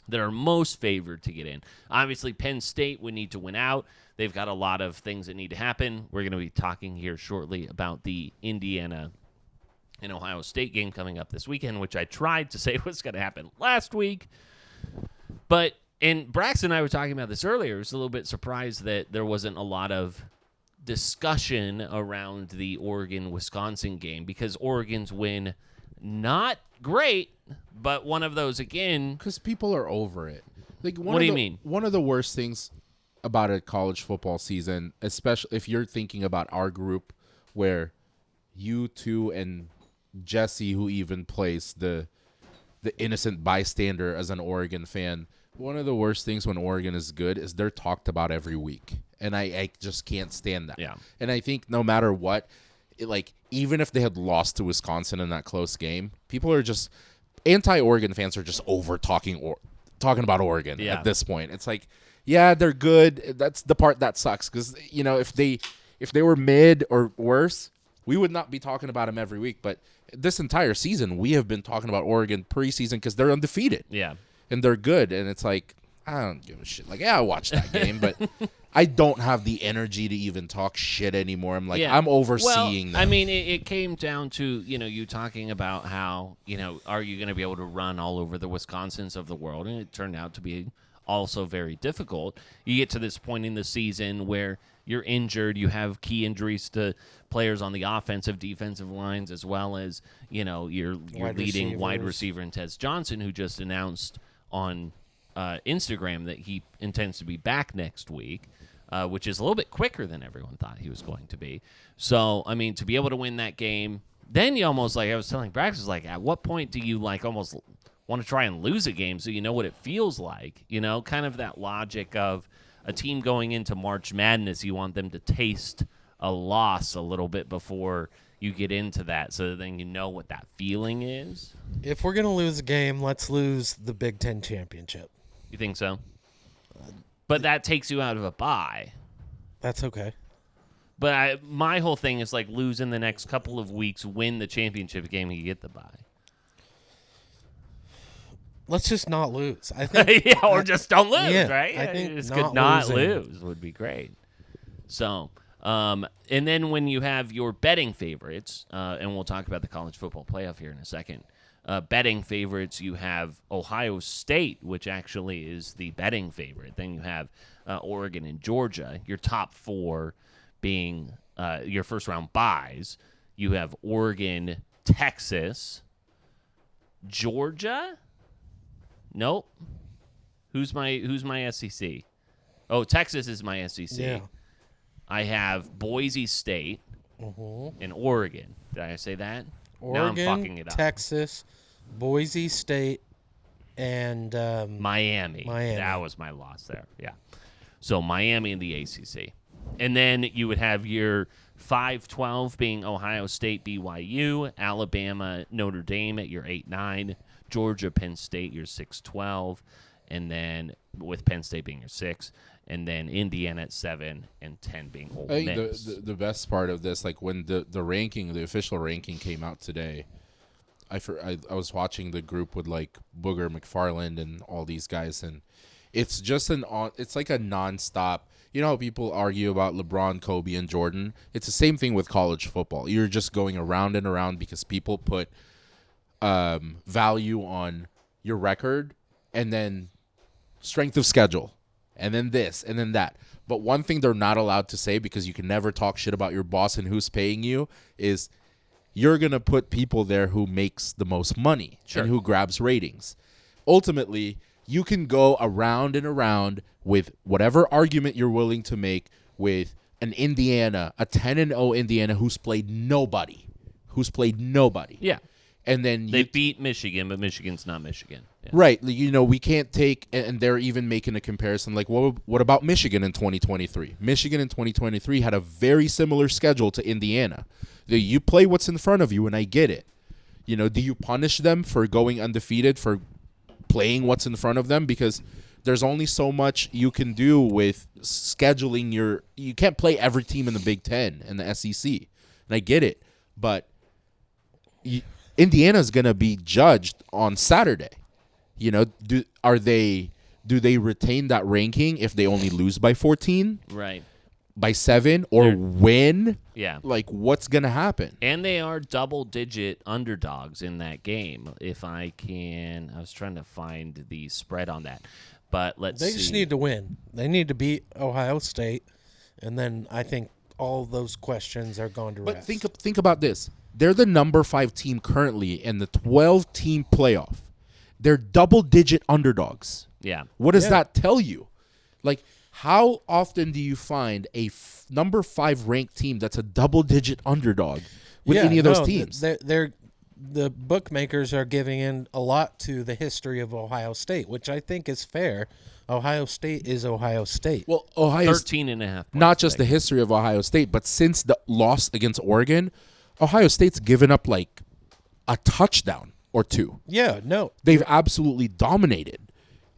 that are most favored to get in. Obviously, Penn State would need to win out. They've got a lot of things that need to happen. We're going to be talking here shortly about the Indiana and Ohio State game coming up this weekend, which I tried to say was going to happen last week. And Braxton and I were talking about this earlier. I was a little bit surprised that there wasn't a lot of discussion around the Oregon-Wisconsin game because Oregon's win, not great, but one of those again. Because people are over it. Like, What do you mean? One of the worst things about a college football season, especially if you're thinking about our group, where you two and Jesse, who even plays the innocent bystander as an Oregon fan, one of the worst things when Oregon is good is they're talked about every week, and I just can't stand that. Yeah. And I think no matter what, even if they had lost to Wisconsin in that close game, people are just anti-Oregon fans are just over talking about Oregon at this point. It's like, yeah, they're good. That's the part that sucks because if they were mid or worse, we would not be talking about them every week. But this entire season, we have been talking about Oregon preseason because they're undefeated. Yeah. And they're good. And it's like, I don't give a shit. Like, yeah, I watched that game, but I don't have the energy to even talk shit anymore. I'm like, I'm overseeing them. I mean, it came down to, you talking about how, are you going to be able to run all over the Wisconsins of the world? And it turned out to be also very difficult. You get to this point in the season where you're injured, you have key injuries to players on the offensive, defensive lines, as well as, your leading wide receiver in Tez Johnson, who just announced on Instagram that he intends to be back next week, which is a little bit quicker than everyone thought he was going to be. So, I mean, to be able to win that game, then you almost, I was telling Braxton, at what point do you, almost want to try and lose a game so you know what it feels like? Kind of that logic of a team going into March Madness, you want them to taste a loss a little bit before you get into that so that then you know what that feeling is. If we're going to lose a game, let's lose the Big Ten championship. You think so? But that takes you out of a bye. That's okay. But my whole thing is lose in the next couple of weeks, win the championship game, and you get the bye. Let's just not lose. I think, or just don't lose, right? I think just not could not losing lose would be great. So, and then when you have your betting favorites, and we'll talk about the college football playoff here in a second. Betting favorites, you have Ohio State, which actually is the betting favorite. Then you have Oregon and Georgia. Your top four being your first round buys. You have Oregon, Texas, Georgia. Nope. Who's my SEC? Oh, Texas is my SEC. Yeah. I have Boise State and Oregon. Did I say that? Oregon, now I'm fucking it up. Texas, Boise State, and Miami. That was my loss there. Yeah. So Miami in the ACC. And then you would have your 5-12 being Ohio State, BYU, Alabama, Notre Dame at your 8-9, Georgia, Penn State, your 6-12, and then with Penn State being your 6, and then Indiana at 7 and 10 being Ole Miss. I think the best part of this, when the ranking, the official ranking came out today, I was watching the group with Booger McFarland and all these guys, and it's just it's like a nonstop. You know how people argue about LeBron, Kobe, and Jordan? It's the same thing with college football. You're just going around and around because people put value on your record and then strength of schedule and then this and then that. But one thing they're not allowed to say, because you can never talk shit about your boss and who's paying you, is you're going to put people there who makes the most money and who grabs ratings. Ultimately, you can go around and around with whatever argument you're willing to make with an Indiana, a 10-0 Indiana who's played nobody. Yeah. And then they beat Michigan, but Michigan's not Michigan. Yeah. Right. We can't take, and they're even making a comparison what about Michigan in 2023? Michigan in 2023 had a very similar schedule to Indiana. You play what's in front of you, and I get it. Do you punish them for going undefeated, for playing what's in front of them? Because there's only so much you can do with scheduling you can't play every team in the Big Ten and the SEC. And I get it. But Indiana's going to be judged on Saturday. Do they retain that ranking if they only lose by 14? Right. By 7 or win? Yeah. What's going to happen? And they are double-digit underdogs in that game. I was trying to find the spread on that. But let's see. They just need to win. They need to beat Ohio State, and then I think all those questions are gone to rest. But think about this. They're the number 5 team currently in the 12-team playoff. They're double-digit underdogs. Yeah. What does that tell you? Like, how often do you find a number 5 ranked team that's a double-digit underdog with any of those teams? The bookmakers are giving in a lot to the history of Ohio State, which I think is fair. Ohio State is Ohio State. Well, Ohio 13.5 not just the history of Ohio State, but since the loss against Oregon, Ohio State's given up like a touchdown or two. Yeah, no. They've absolutely dominated.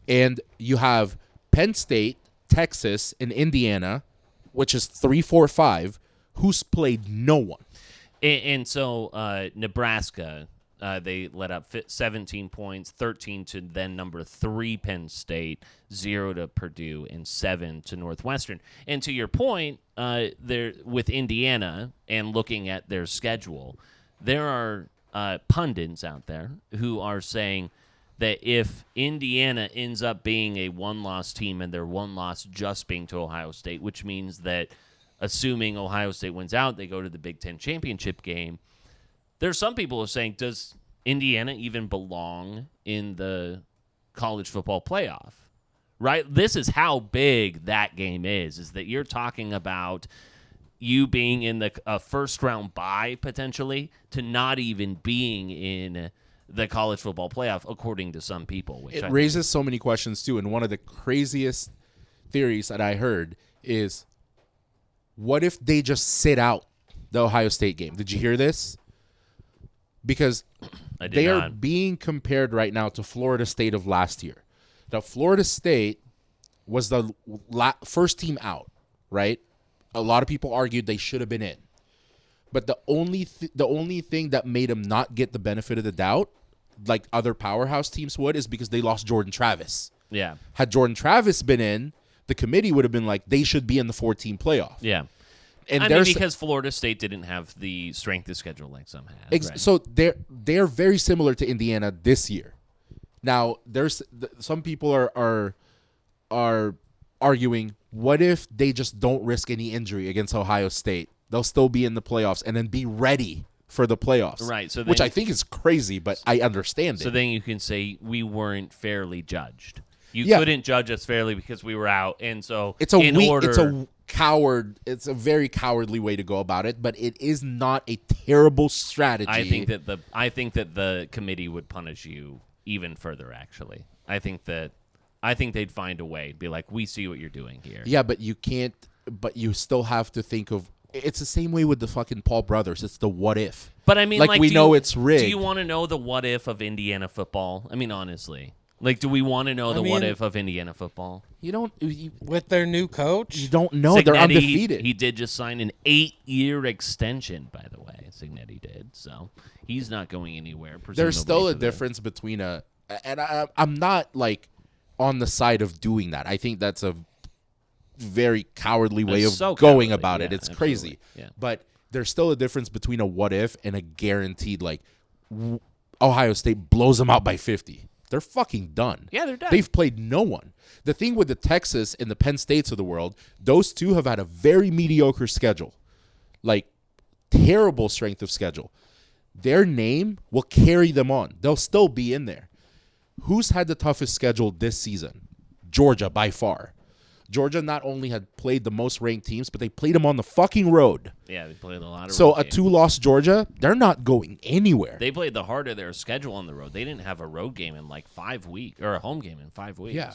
And you have Penn State, Texas, and Indiana, which is 3, 4, 5, who's played no one. And so Nebraska, they let up 17 points, 13 to then number 3 Penn State, 0 to Purdue, and 7 to Northwestern. And to your point, there with Indiana and looking at their schedule, there are pundits out there who are saying that if Indiana ends up being a one-loss team and their one loss just being to Ohio State, which means that assuming Ohio State wins out, they go to the Big Ten championship game. There's some people who are saying, does Indiana even belong in the college football playoff? Right? This is how big that game is that you're talking about you being in the first-round bye, potentially, to not even being in the college football playoff, according to some people. Which it raises so many questions, too, and one of the craziest theories that I heard is, what if they just sit out the Ohio State game? Did you hear this? Because they are being compared right now to Florida State of last year. Now, Florida State was the first team out, right? A lot of people argued they should have been in. But the only thing that made them not get the benefit of the doubt, like other powerhouse teams would, is because they lost Jordan Travis. Yeah. Had Jordan Travis been in, the committee would have been like, they should be in the 14 playoff. Yeah. And I mean, because Florida State didn't have the strength of schedule like some had. Right? So they're very similar to Indiana this year. Now, there's some people are arguing, what if they just don't risk any injury against Ohio State? They'll still be in the playoffs and then be ready for the playoffs. Right. So which I think is crazy, but I understand it. So then you can say we weren't fairly judged. You couldn't judge us fairly because we were out, and so it's a very cowardly way to go about it, but it is not a terrible strategy. I think that the committee would punish you even further. Actually, I think they'd find a way. Be like, we see what you're doing here. Yeah, but you can't. But you still have to think of. It's the same way with the fucking Paul brothers. It's the what if. But I mean, like we know it's rigged. Do you want to know the what if of Indiana football? I mean, honestly. Like, do we want to know what if of Indiana football? You don't. With their new coach? You don't know. They're undefeated. He did just sign an 8-year extension, by the way. Signetti did. So he's not going anywhere. There's still a difference between and I'm not, like, on the side of doing that. I think that's a very cowardly way of going about it. It's crazy. Yeah. But there's still a difference between a what if and a guaranteed, like, Ohio State blows them out by 50. They're fucking done. Yeah, they're done. They've played no one. The thing with the Texas and the Penn States of the world, those two have had a very mediocre schedule. Like, terrible strength of schedule. Their name will carry them on. They'll still be in there. Who's had the toughest schedule this season? Georgia, by far. Georgia not only had played the most ranked teams, but they played them on the fucking road. Yeah, they played a lot of So road a 2-loss Georgia, they're not going anywhere. They played the heart of their schedule on the road. They didn't have a road game in like 5 weeks, or a home game in 5 weeks. Yeah.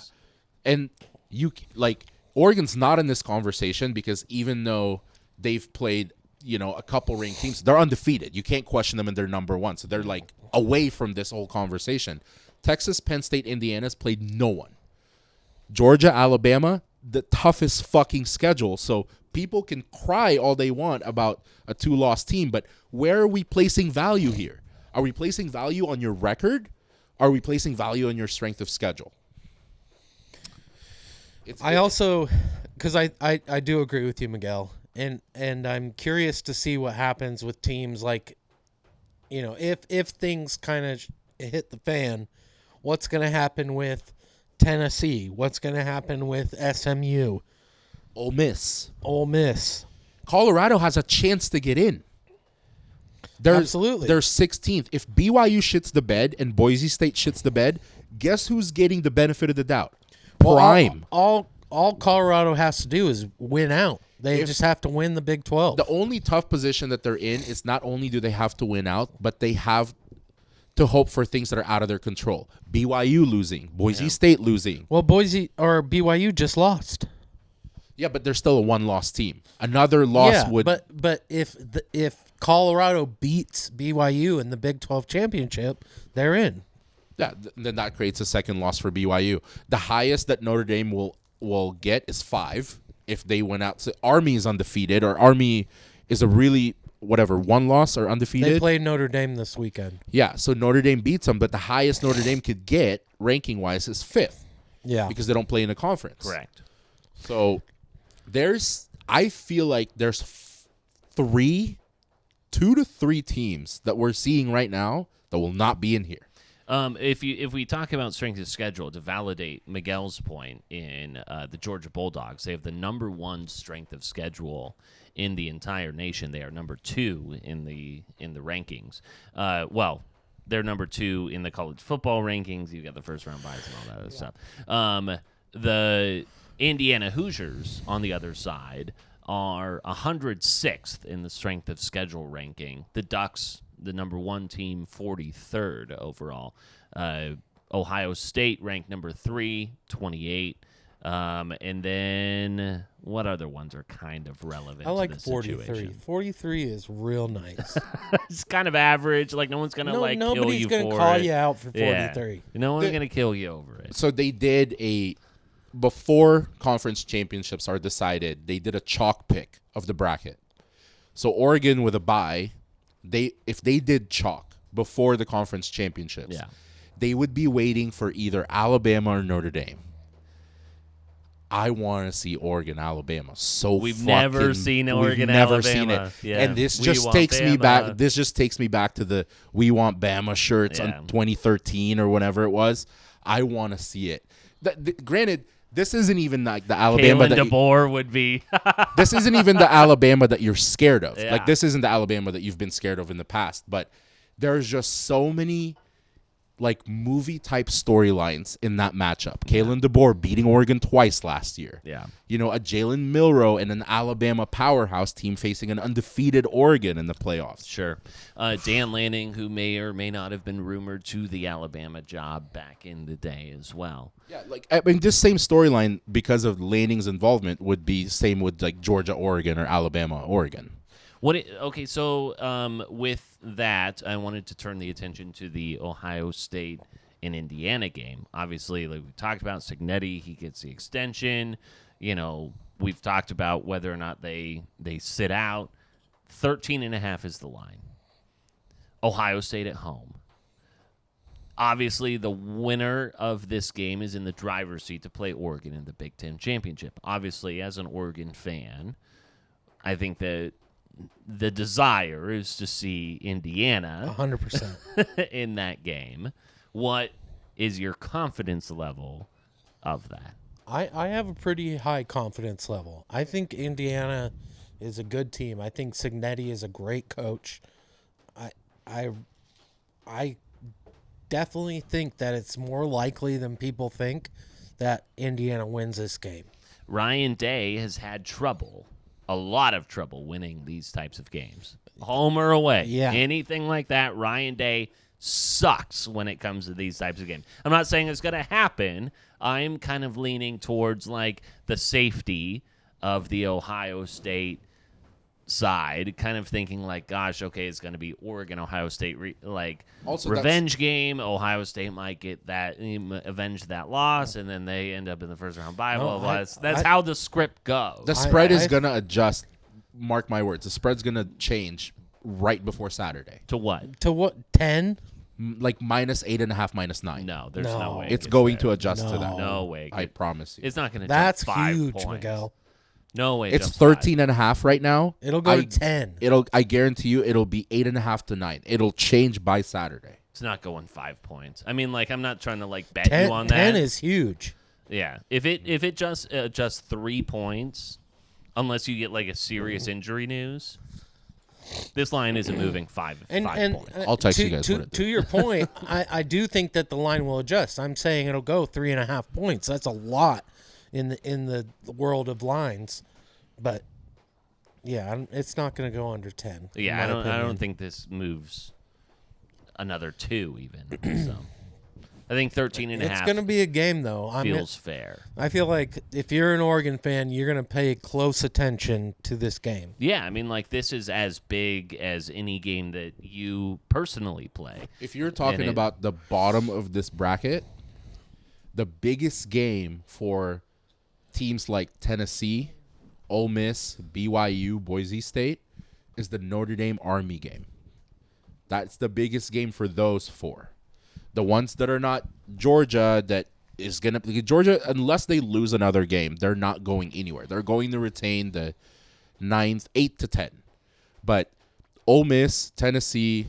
And Oregon's not in this conversation because even though they've played, a couple ranked teams, they're undefeated. You can't question them and they're number one. So they're like away from this whole conversation. Texas, Penn State, Indiana's played no one. Georgia, Alabama, the toughest fucking schedule. So people can cry all they want about a 2-loss team, but where are we placing value here? Are we placing value on your record? Are we placing value on your strength of schedule? Because I do agree with you, Miguel, and I'm curious to see what happens with teams like, if things kind of hit the fan, what's going to happen with Tennessee? What's going to happen with SMU? Ole Miss. Colorado has a chance to get in. Absolutely. They're 16th. If BYU shits the bed and Boise State shits the bed, guess who's getting the benefit of the doubt? Prime. All Colorado has to do is win out. They just have to win the Big 12. The only tough position that they're in is not only do they have to win out, but they have to hope for things that are out of their control. BYU losing, Boise State losing. Well, Boise or BYU just lost. Yeah, but they're still a one-loss team. Another loss would. But if Colorado beats BYU in the Big 12 championship, they're in. Yeah, then that creates a second loss for BYU. The highest that Notre Dame will get is 5 if they went out. So Army is undefeated, or Army is a really one loss or undefeated. They played Notre Dame this weekend. Yeah, so Notre Dame beats them, but the highest Notre Dame could get ranking-wise is 5th. Yeah, because they don't play in a conference. Correct. So I feel like there's 2 to 3 teams that we're seeing right now that will not be in here. If we talk about strength of schedule, to validate Miguel's point in the Georgia Bulldogs, they have the number 1 strength of schedule in the entire nation. They are number 2 in the rankings. They're number 2 in the college football rankings. You got the first round buys and all that other stuff. The Indiana Hoosiers, on the other side, are 106th in the strength of schedule ranking. The Ducks, the number 1 team, 43rd overall. Ohio State ranked number 3, 28. And then what other ones are kind of relevant? I like to the 43. situation? 43 is real nice. It's kind of average. Like, no one's going to kill you for it. Nobody's going to call you out for 43. Yeah. No one's going to kill you over it. So they did before conference championships are decided, they did a chalk pick of the bracket. So Oregon with a bye, if they did chalk before the conference championships, they would be waiting for either Alabama or Notre Dame. I want to see Oregon, Alabama. We've never seen Oregon, Alabama. Seen it. Yeah. And this just takes me back. This just takes me back to the "We Want Bama" shirts on 2013 or whenever it was. I want to see it. Granted, this isn't even like the Alabama Kalen DeBoer would be. This isn't even the Alabama that you're scared of. Yeah. Like, this isn't the Alabama that you've been scared of in the past. But there's just so many like movie-type storylines in that matchup. Kalen DeBoer beating Oregon twice last year. Yeah. You know, a Jalen Milroe and an Alabama powerhouse team facing an undefeated Oregon in the playoffs. Sure. Dan Lanning, who may or may not have been rumored to the Alabama job back in the day as well. Yeah, like, I mean, this same storyline, because of Lanning's involvement, would be same with like Georgia, Oregon, or Alabama, Oregon. So with that, I wanted to turn the attention to the Ohio State and Indiana game. Obviously, like we talked about, Cignetti, he gets the extension. You know, we've talked about whether or not they sit out. 13.5 is the line. Ohio State at home. Obviously, the winner of this game is in the driver's seat to play Oregon in the Big Ten Championship. Obviously, as an Oregon fan, I think that the desire is to see Indiana 100% in that game. What is your confidence level of that? I have a pretty high confidence level. I think Indiana is a good team. I think Cignetti is a great coach. I definitely think that it's more likely than people think that Indiana wins this game. Ryan Day has had a lot of trouble winning these types of games. Home or away. Yeah. Anything like that, Ryan Day sucks when it comes to these types of games. I'm not saying it's going to happen. I'm kind of leaning towards like the safety of the Ohio State side, kind of thinking like, gosh, okay, it's going to be Oregon, Ohio State, revenge game. Ohio State might get that, avenge that loss, and then they end up in the first round bye. Blah, blah, blah. That's how the script goes. The spread is going to adjust. Mark my words. The spread's going to change right before Saturday. To what? To what? 10? Like -8.5, -9. No, there's no way. It's going to adjust to that. No way. I promise you. It's not going to That's jump 5 huge, points. Miguel. No way. It's 13.5 right now. It'll go to 10. I guarantee you it'll be 8.5 to 9. It'll change by Saturday. It's not going 5 points. I mean, like, I'm not trying to like bet you on that. 10 is huge. Yeah. If it just 3 points, unless you get like a serious injury news. This line isn't moving five points. I'll text you guys. To your point, I do think that the line will adjust. I'm saying it'll go 3.5 points. That's a lot in the world of lines, but yeah, it's not going to go under 10. Yeah, I don't think this moves another 2 even. So I think 13.5. It's going to be a game, though. Feels fair. I feel like if you're an Oregon fan, you're going to pay close attention to this game. Yeah, I mean, like, this is as big as any game that you personally play. If you're talking about the bottom of this bracket, the biggest game for teams like Tennessee, Ole Miss, BYU, Boise State is the Notre Dame Army game. That's the biggest game for those 4. The ones that are not Georgia, that is going to – Georgia, unless they lose another game, they're not going anywhere. They're going to retain the 9th, 8 to 10. But Ole Miss, Tennessee,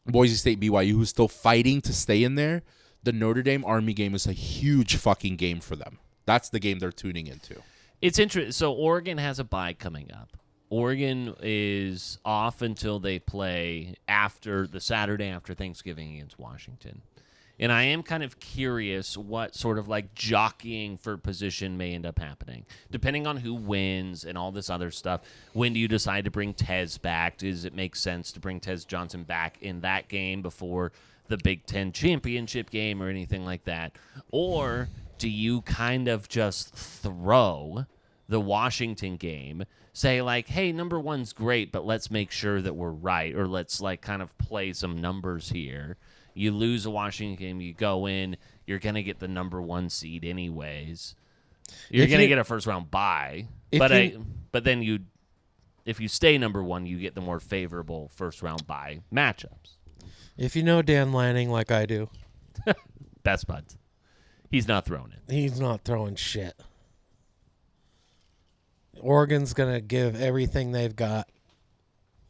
Boise State, BYU, who's still fighting to stay in there, the Notre Dame Army game is a huge fucking game for them. That's the game they're tuning into. It's interesting. So Oregon has a bye coming up. Oregon is off until they play after the Saturday after Thanksgiving against Washington. And I am kind of curious what sort of like jockeying for position may end up happening, depending on who wins and all this other stuff. When do you decide to bring Tez back? Does it make sense to bring Tez Johnson back in that game before the Big Ten championship game or anything like that? Or do you kind of just throw the Washington game, say like, hey, number 1's great, but let's make sure that we're right, or let's like kind of play some numbers here. You lose a Washington game, you go in, you're going to get the number 1 seed anyways. You're going to get a first-round bye. But then if you stay number 1, you get the more favorable first-round bye matchups. If you know Dan Lanning like I do. Best buds. He's not throwing it. He's not throwing shit. Oregon's going to give everything they've got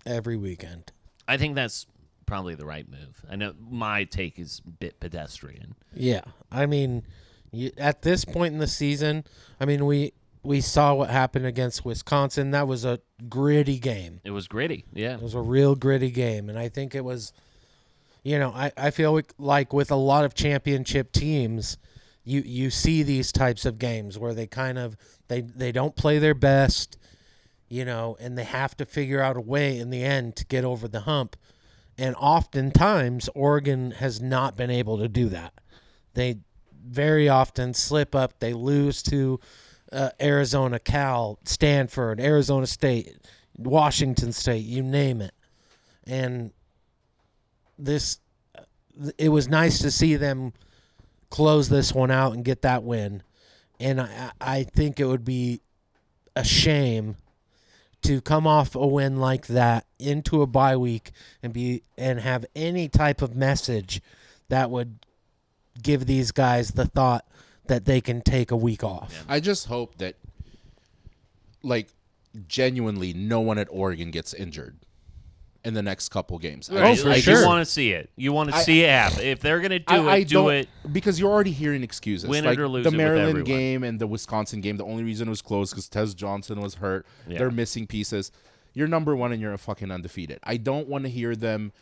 every weekend. I think that's probably the right move. I know my take is a bit pedestrian. Yeah. I mean, at this point in the season, I mean, we saw what happened against Wisconsin. That was a gritty game. It was gritty, yeah. It was a real gritty game, and I think it was, I feel like with a lot of championship teams, you see these types of games where they kind of they don't play their best, and they have to figure out a way in the end to get over the hump. And oftentimes, Oregon has not been able to do that. They very often slip up. They lose to Arizona, Cal, Stanford, Arizona State, Washington State, you name it. And it was nice to see them close this one out and get that win. And I think it would be a shame to come off a win like that into a bye week and have any type of message that would give these guys the thought that they can take a week off. I just hope that, like, genuinely no one at Oregon gets injured in the next couple games. Right. For sure. You want to see it. You want to see it happen. If they're going to do it. Because you're already hearing excuses. Win like it or lose the it with Maryland everyone. game and the Wisconsin game, the only reason it was close because Tez Johnson was hurt. Yeah. They're missing pieces. You're number 1 and you're a fucking undefeated. I don't want to hear them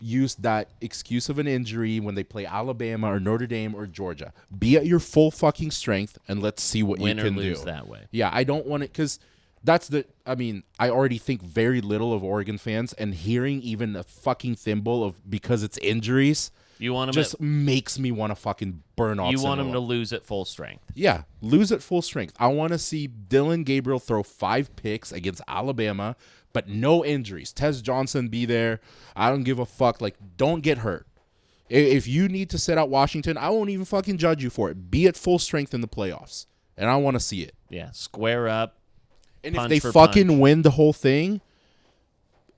use that excuse of an injury when they play Alabama or Notre Dame or Georgia. Be at your full fucking strength and let's see what Win you can or lose do. That way. Yeah, I don't want it because I already think very little of Oregon fans, and hearing even a fucking thimble of because it's injuries just makes me want to fucking burn off. You want them to lose at full strength. Yeah, lose at full strength. I want to see Dylan Gabriel throw 5 picks against Alabama, but no injuries. Tez Johnson be there. I don't give a fuck. Like, don't get hurt. If you need to sit out Washington, I won't even fucking judge you for it. Be at full strength in the playoffs, and I want to see it. Yeah, square up. And if they fucking win the whole thing,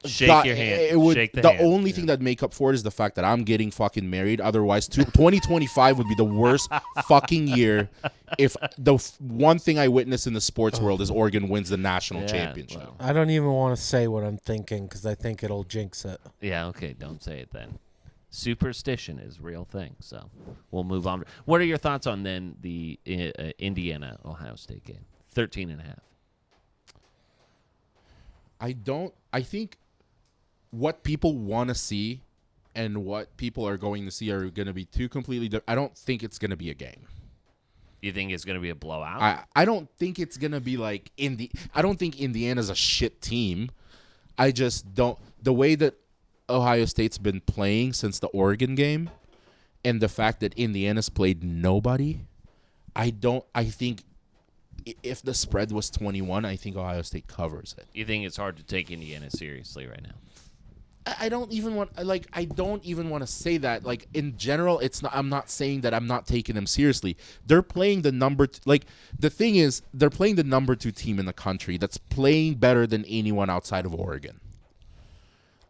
shake your hand. The only thing that'd make up for it is the fact that I'm getting fucking married. Otherwise, 2025 would be the worst fucking year if the one thing I witness in the sports world is Oregon wins the national championship. Well. I don't even want to say what I'm thinking because I think it'll jinx it. Yeah, okay, don't say it then. Superstition is a real thing, so we'll move on. What are your thoughts on then the Indiana-Ohio State game? 13.5. I think what people want to see and what people are going to see are going to be two completely different. I don't think it's going to be a game. You think it's going to be a blowout? I don't think it's going to be like I don't think Indiana's a shit team. I just don't. The way that Ohio State's been playing since the Oregon game and the fact that Indiana's played nobody, I think if the spread was 21, I think Ohio State covers it. You think it's hard to take Indiana seriously right now? I don't even want to say that. Like, in general, I'm not saying that I'm not taking them seriously. They're playing the the thing is, they're playing the number 2 team in the country that's playing better than anyone outside of Oregon.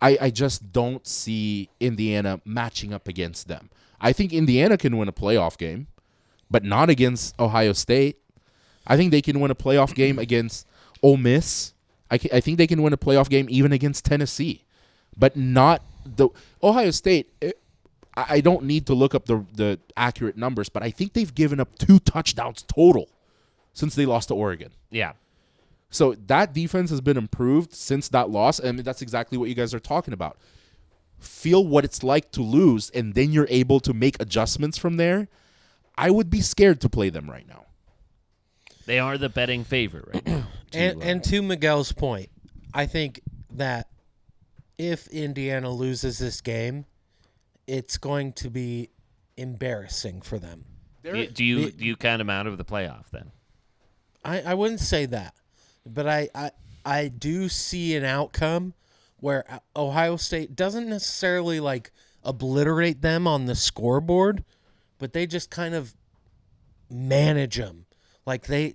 I just don't see Indiana matching up against them. I think Indiana can win a playoff game, but not against Ohio State. I think they can win a playoff game against Ole Miss. I think they can win a playoff game even against Tennessee. But not the Ohio State. I don't need to look up the accurate numbers, but I think they've given up 2 touchdowns total since they lost to Oregon. Yeah. So that defense has been improved since that loss, and that's exactly what you guys are talking about. Feel what it's like to lose, and then you're able to make adjustments from there. I would be scared to play them right now. They are the betting favorite right now. And to Miguel's point, I think that if Indiana loses this game, it's going to be embarrassing for them. Do you count them out of the playoff then? I wouldn't say that, but I do see an outcome where Ohio State doesn't necessarily like obliterate them on the scoreboard, but they just kind of manage them. Like they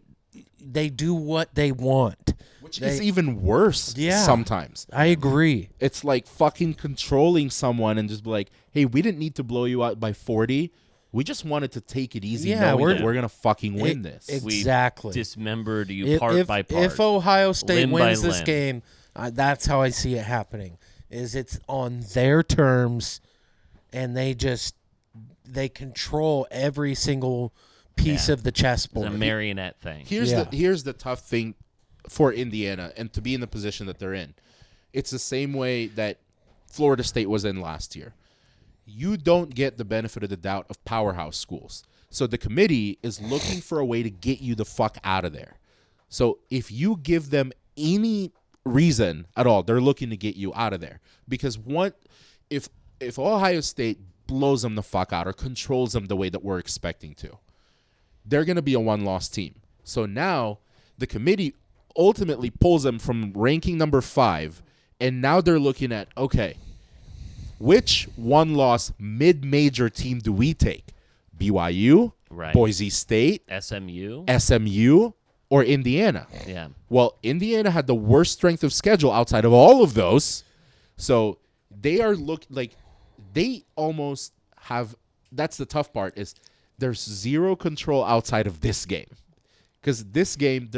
do what they want. Which is even worse sometimes. I agree. It's like fucking controlling someone and just be like, hey, we didn't need to blow you out by 40. We just wanted to take it easy knowing that we're going to fucking win this. Exactly. We dismembered you part by part. If Ohio State limb wins by this limb. game, that's how I see it happening. Is it's on their terms, and they control every single piece of the chessboard. It's a marionette thing. Here's the tough thing for Indiana and to be in the position that they're in. It's the same way that Florida State was in last year. You don't get the benefit of the doubt of powerhouse schools. So the committee is looking for a way to get you the fuck out of there. So if you give them any reason at all, they're looking to get you out of there. Because if Ohio State blows them the fuck out or controls them the way that we're expecting to, they're going to be a one-loss team. So now the committee ultimately pulls them from ranking number 5, and now they're looking at, okay, which one-loss mid-major team do we take? BYU, right. Boise State, SMU, or Indiana? Yeah. Well, Indiana had the worst strength of schedule outside of all of those, so they are they almost have. That's the tough part is there's zero control outside of this game, because this game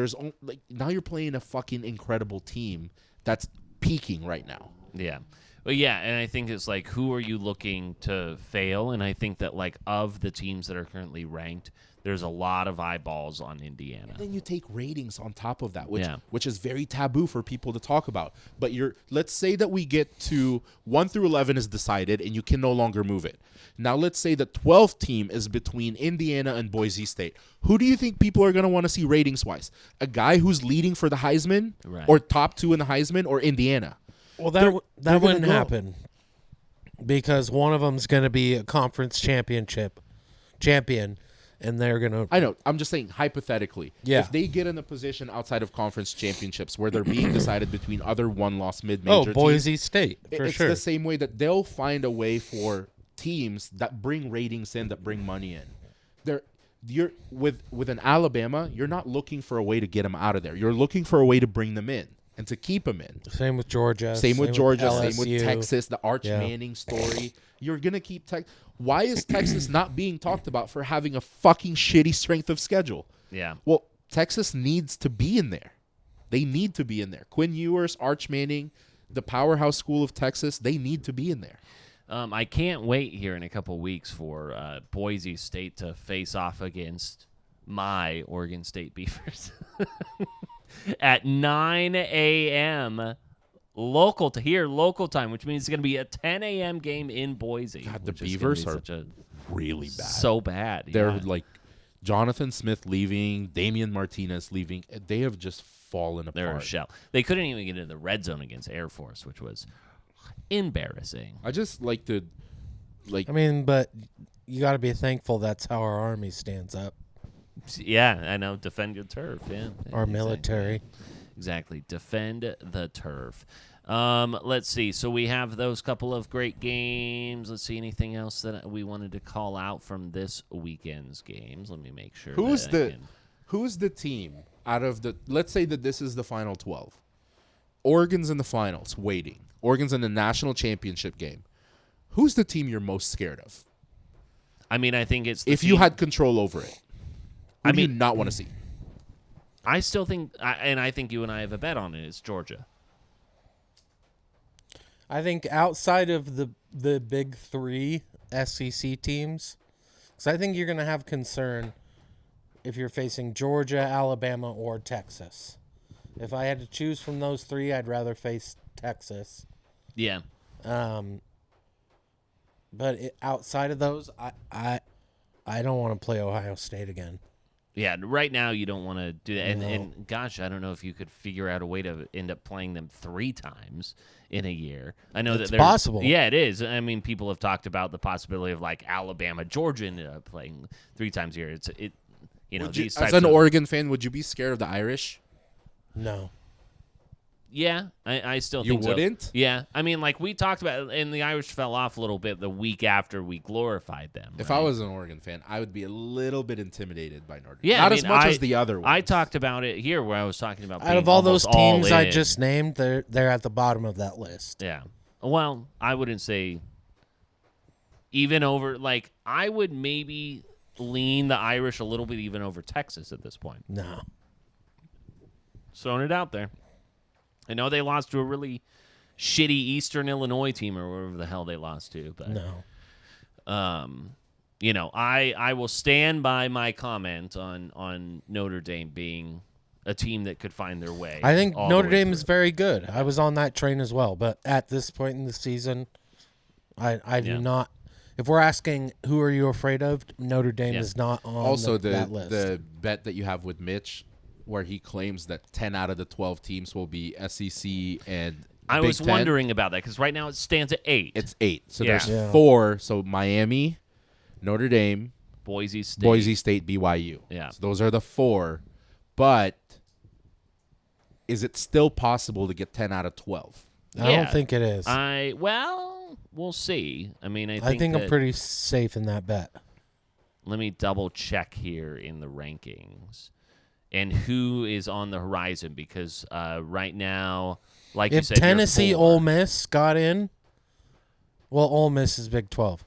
now you're playing a fucking incredible team that's peaking right now. Yeah. Well, yeah, and I think it's like, who are you looking to fail? And I think that, like, of the teams that are currently ranked, there's a lot of eyeballs on Indiana. And then you take ratings on top of that, which is very taboo for people to talk about. But let's say that we get to 1 through 11 is decided, and you can no longer move it. Now let's say the 12th team is between Indiana and Boise State. Who do you think people are going to want to see ratings-wise? A guy who's leading for the Heisman, or top 2 in the Heisman, or Indiana? Well, that wouldn't happen because one of them's going to be a conference champion, and they're going to. I know. I'm just saying hypothetically. Yeah. If they get in a position outside of conference championships where they're being decided between other one-loss mid-major teams. Boise State, for it's sure. the same way that they'll find a way for teams that bring ratings in, that bring money in. You're with an Alabama, you're not looking for a way to get them out of there. You're looking for a way to bring them in. And to keep them in. Same with Georgia. Same with LSU. Same with Texas, the Arch Manning story. You're going to keep Why is Texas not being talked about for having a fucking shitty strength of schedule? Yeah. Well, Texas needs to be in there. They need to be in there. Quinn Ewers, Arch Manning, the powerhouse school of Texas, they need to be in there. I can't wait here in a couple weeks for Boise State to face off against my Oregon State Beavers. At 9 a.m. local time, which means it's going to be a 10 a.m. game in Boise. God, the which is Beavers gonna are be really bad. So bad. They're yeah. like Jonathan Smith leaving, Damian Martinez leaving. They have just fallen apart. They're a shell. They couldn't even get into the red zone against Air Force, which was embarrassing. I just like to, like. I mean, but you got to be thankful that's how our army stands up. Yeah, I know. Defend your turf. Yeah, our military. Exactly. Defend the turf. Let's see. So we have those couple of great games. Let's see anything else that we wanted to call out from this weekend's games. Let me make sure. Who's the team out of the? Let's say that this is the final 12. Oregon's in the finals, waiting. Oregon's in the national championship game. Who's the team you're most scared of? I mean, I think it's if you had control over it. Who do you not want to see? I still think, and I think you and I have a bet on it. It's Georgia. I think outside of the big three SEC teams, because I think you're going to have concern if you're facing Georgia, Alabama, or Texas. If I had to choose from those three, I'd rather face Texas. Yeah. But outside of those, I don't want to play Ohio State again. Yeah, right now you don't want to do that. And gosh, I don't know if you could figure out a way to end up playing them 3 times in a year. I know it's that possible. Yeah, it is. I mean, people have talked about the possibility of like Alabama, Georgia ended up playing 3 times a year. These as an Oregon fan, would you be scared of the Irish? No. Yeah, I still you think wouldn't? So. Yeah, I mean, like we talked about, and the Irish fell off a little bit the week after we glorified them. If right? I was an Oregon fan, I would be a little bit intimidated by Notre Dame. Yeah, not as much as the other ones. I talked about it here where I was talking about out of all those teams I just named, they're at the bottom of that list. Yeah. Well, I wouldn't say even over. Like I would maybe lean the Irish a little bit even over Texas at this point. No. Just throwing it out there. I know they lost to a really shitty Eastern Illinois team or wherever the hell they lost to, but no. I will stand by my comment on Notre Dame being a team that could find their way. I think Notre Dame is very good. I was on that train as well, but at this point in the season, I do not. If we're asking who are you afraid of, Notre Dame is not on that list. The bet that you have with Mitch, where he claims that 10 out of the 12 teams will be SEC and I Big was 10. wondering about that because right now it stands at 8. It's 8. So there's 4. So Miami, Notre Dame, Boise State, BYU. Yeah. So those are the 4. But is it still possible to get 10 out of 12? I don't think it is. We'll see. I mean, I think I'm pretty safe in that bet. Let me double check here in the rankings. And who is on the horizon? Because right now, like you said, if Tennessee, Ole Miss got in, well, Ole Miss is Big 12.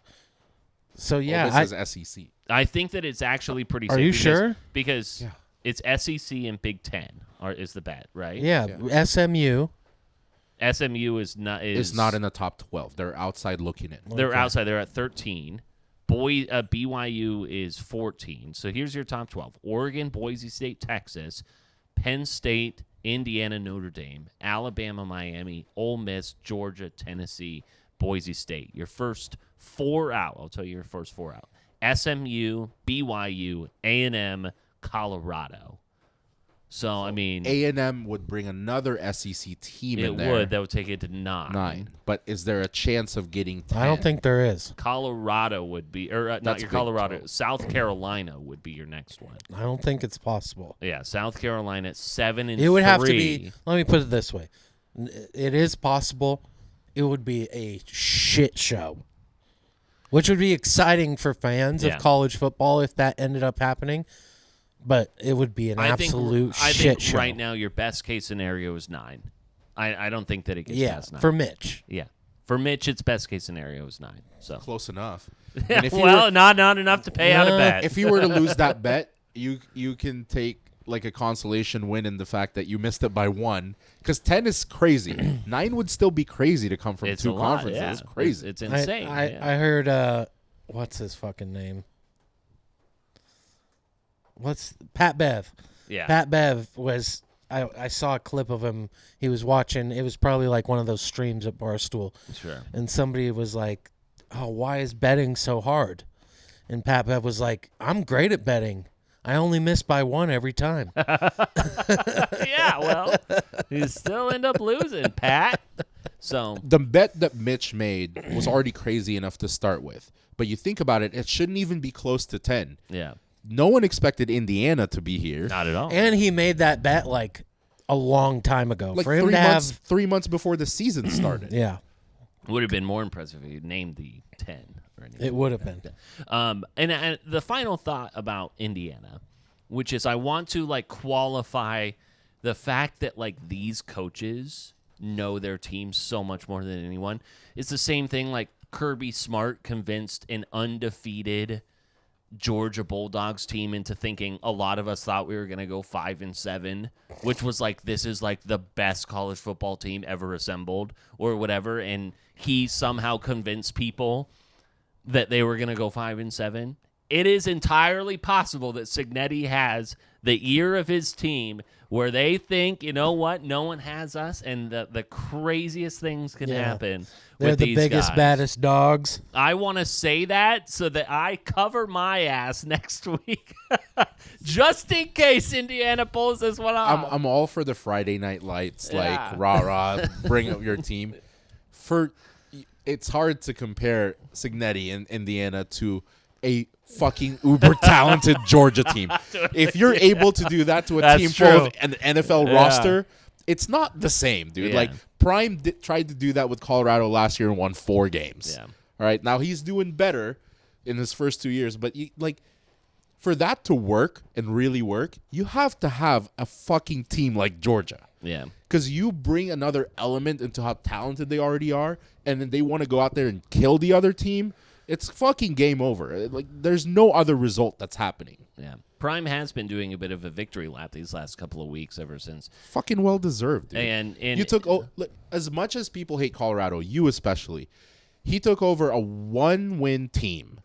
So yeah, Ole Miss is SEC. I think that it's actually pretty safe. Are you sure? Because it's SEC and Big 10 is the bet, right? Yeah. SMU. SMU is not in the top 12. They're outside looking in. They're outside. They're at 13. BYU is 14. So here's your top 12. Oregon, Boise State, Texas, Penn State, Indiana, Notre Dame, Alabama, Miami, Ole Miss, Georgia, Tennessee, Boise State. Your first 4 out. I'll tell you your first 4 out. SMU, BYU, A&M, Colorado. So, I mean, A&M would bring another SEC team in there. It would. That would take it to 9. But is there a chance of getting 10? I don't think there is. Colorado would be, or not your Colorado. 12. South Carolina would be your next one. I don't think it's possible. Yeah, South Carolina 7-3. It would have to be. Let me put it this way: it is possible. It would be a shit show, which would be exciting for fans of college football if that ended up happening. But it would be an absolute shit show. Right now, your best case scenario is 9. I don't think that it gets past 9. For Mitch. Yeah. For Mitch, its best case scenario is 9. So close enough. Not enough to pay out a bet. If you were to lose that bet, you can take like a consolation win in the fact that you missed it by 1. Because 10 is crazy. 9 would still be crazy to come from 2 conferences. Yeah. It's crazy. It's insane. I heard, what's his fucking name? What's Pat Bev? Yeah. Pat Bev was I saw a clip of him. He was watching. It was probably like one of those streams at Barstool. Sure. And somebody was like, "Oh, why is betting so hard?" And Pat Bev was like, "I'm great at betting. I only miss by one every time." Yeah, well, you still end up losing, Pat. So the bet that Mitch made was already crazy enough to start with. But you think about it, it shouldn't even be close to 10. Yeah. No one expected Indiana to be here. Not at all. And he made that bet like a long time ago. Like for him to have 3 months before the season started. Yeah. Would have been more impressive if you named the 10 or anything. It would have been. And the final thought about Indiana, which is I want to like qualify the fact that like these coaches know their team so much more than anyone. It's the same thing like Kirby Smart convinced an undefeated Georgia Bulldogs team into thinking a lot of us thought we were going to go 5-7, which was like, this is like the best college football team ever assembled or whatever. And he somehow convinced people that they were going to go 5-7. It is entirely possible that Cignetti has the ear of his team where they think, you know what, no one has us, and the craziest things can happen. They're with the these biggest, guys. baddest dogs. I want to say that so that I cover my ass next week, just in case Indiana pulls this one off. I'm all for the Friday night lights, Yeah. like rah-rah, bring up your team. It's hard to compare Cignetti in Indiana to a fucking uber talented Georgia team. If you're able to do that to a That's team true. full of an NFL Yeah. roster, it's not the same, dude. Yeah. Like Prime tried to do that with Colorado last year and won 4 games. Yeah. All right, now he's doing better in his first 2 years, but for that to work and really work, you have to have a fucking team like Georgia. Yeah. Because you bring another element into how talented they already are, and then they want to go out there and kill the other team. It's fucking game over. Like, there's no other result that's happening. Yeah. Prime has been doing a bit of a victory lap these last couple of weeks ever since. Fucking well deserved, dude. And you took as much as people hate Colorado, you especially. He took over a 1-win team,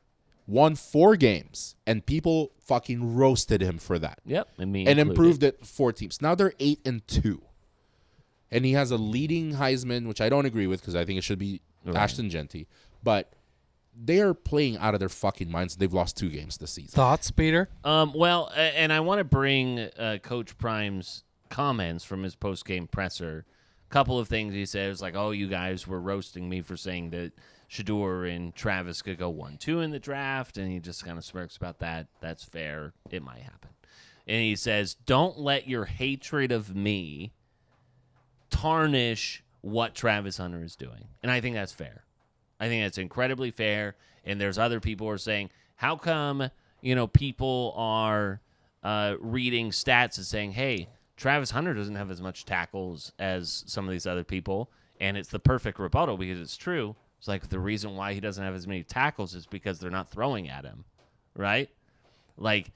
won 4 games, and people fucking roasted him for that. Yep, and improved it 4 teams. Now they're 8-2, and he has a leading Heisman, which I don't agree with because I think it should be Ashton Genty, but they are playing out of their fucking minds. They've lost 2 games this season. Thoughts, Peter? Well, and I want to bring Coach Prime's comments from his post-game presser. A couple of things he said. It was like, oh, you guys were roasting me for saying that Shedeur and Travis could go 1-2 in the draft, and he just kind of smirks about that. That's fair. It might happen. And he says, don't let your hatred of me tarnish what Travis Hunter is doing. And I think that's fair. I think that's incredibly fair. And there's other people who are saying, how come, people are reading stats and saying, hey, Travis Hunter doesn't have as much tackles as some of these other people. And it's the perfect rebuttal because it's true. It's like the reason why he doesn't have as many tackles is because they're not throwing at him, right? Like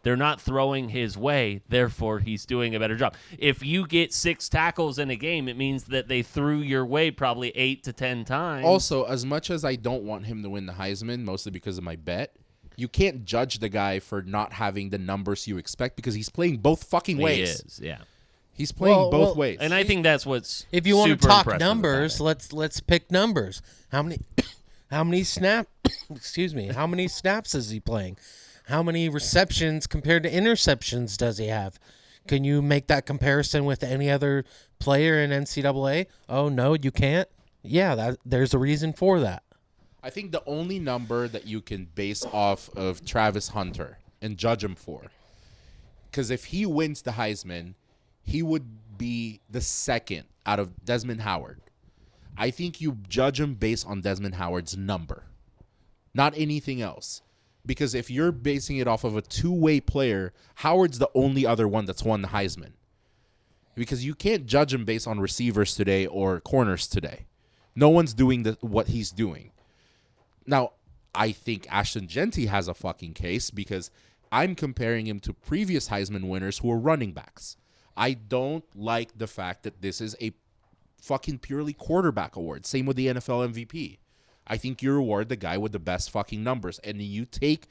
they're not throwing his way, therefore he's doing a better job. If you get 6 tackles in a game, it means that they threw your way probably 8 to 10 times. Also, as much as I don't want him to win the Heisman, mostly because of my bet, you can't judge the guy for not having the numbers you expect because he's playing both fucking ways. He is, yeah. He's playing both ways. And I think that's what's if you want to super talk impressive numbers, about let's pick numbers. How many snaps is he playing? How many receptions compared to interceptions does he have? Can you make that comparison with any other player in NCAA? Oh, no, you can't? Yeah, there's a reason for that. I think the only number that you can base off of Travis Hunter and judge him for, because if he wins the Heisman, he would be the second out of Desmond Howard. I think you judge him based on Desmond Howard's number, not anything else. Because if you're basing it off of a 2-way player, Howard's the only other one that's won the Heisman. Because you can't judge him based on receivers today or corners today. No one's doing what he's doing. Now, I think Ashton Genty has a fucking case because I'm comparing him to previous Heisman winners who are running backs. I don't like the fact that this is a fucking purely quarterback award. Same with the NFL MVP. I think you reward the guy with the best fucking numbers. And you take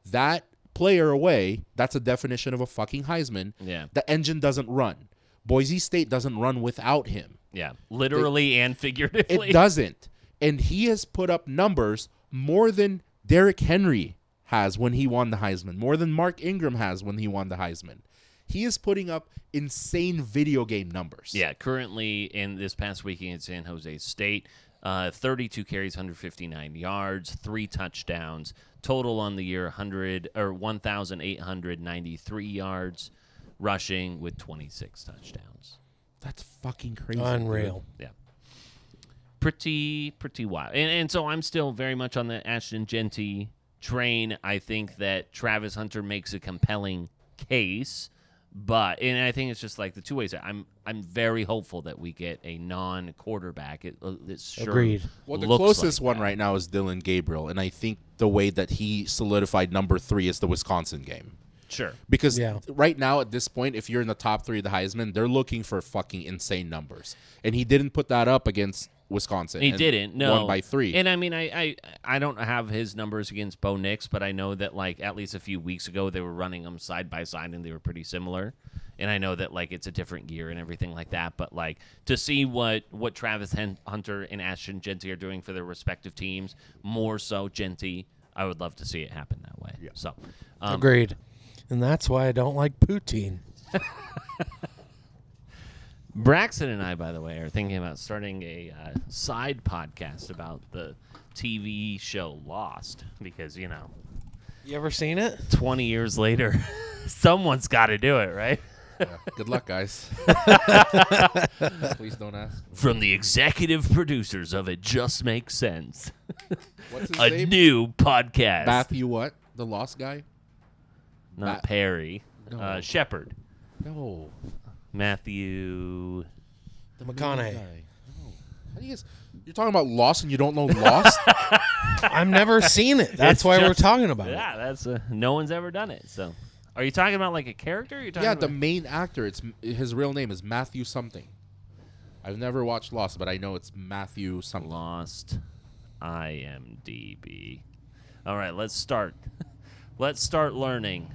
that player away, that's a definition of a fucking Heisman. Yeah. The engine doesn't run. Boise State doesn't run without him. Yeah, literally and figuratively. It doesn't. And he has put up numbers more than Derrick Henry has when he won the Heisman, more than Mark Ingram has when he won the Heisman. He is putting up insane video game numbers. Yeah, currently in this past weekend at San Jose State, 32 carries, 159 yards, 3 touchdowns. Total on the year 1,893 yards, rushing with 26 touchdowns. That's fucking crazy. Unreal. Yeah. Pretty wild. And so I'm still very much on the Ashton Jeanty train. I think that Travis Hunter makes a compelling case. And I think it's just like the two ways. I'm very hopeful that we get a non-quarterback. It sure Agreed. Well, the looks closest like one that. right now is Dylan Gabriel, and I think the way that he solidified number 3 is the Wisconsin game. Sure. Because right now at this point, if you're in the top 3 of the Heisman, they're looking for fucking insane numbers, and he didn't put that up against Wisconsin. He and didn't. No. won by 3. And I mean, I don't have his numbers against Bo Nix, but I know that like at least a few weeks ago they were running them side by side and they were pretty similar. And I know that like it's a different gear and everything like that, but like to see what Travis Hunter and Ashton Jeanty are doing for their respective teams, more so Jeanty, I would love to see it happen that way. Yeah. So Agreed. And that's why I don't like poutine. Braxton and I, by the way, are thinking about starting a side podcast about the TV show Lost because, you know. You ever seen it? 20 years later, someone's got to do it, right? Yeah. Good luck, guys. Please don't ask. From the executive producers of It Just Makes Sense. What's his a name? new podcast. Matthew what? The Lost guy? Not Perry. No. Shepard. No. Matthew. The McConaughey. No. How do you guys, you're talking about Lost and you don't know Lost? I've never seen it. That's why we're talking about it. Yeah, that's no one's ever done it. So, are you talking about like a character? Or are you talking Yeah, about the main actor. His real name is Matthew something. I've never watched Lost, but I know it's Matthew something. Lost IMDb. All right, let's start. Let's start learning.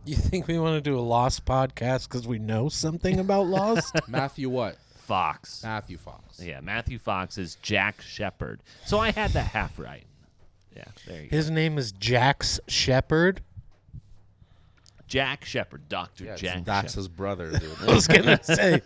You think we want to do a Lost podcast because we know something about Lost? Matthew what? Fox. Matthew Fox. Yeah, Matthew Fox is Jack Shepard. So I had that half right. Yeah, there you go. His name is Jax Shepard. Jack Shepard, Dr. Yeah, Jack that's Shepard. his brother, dude. I was going to say.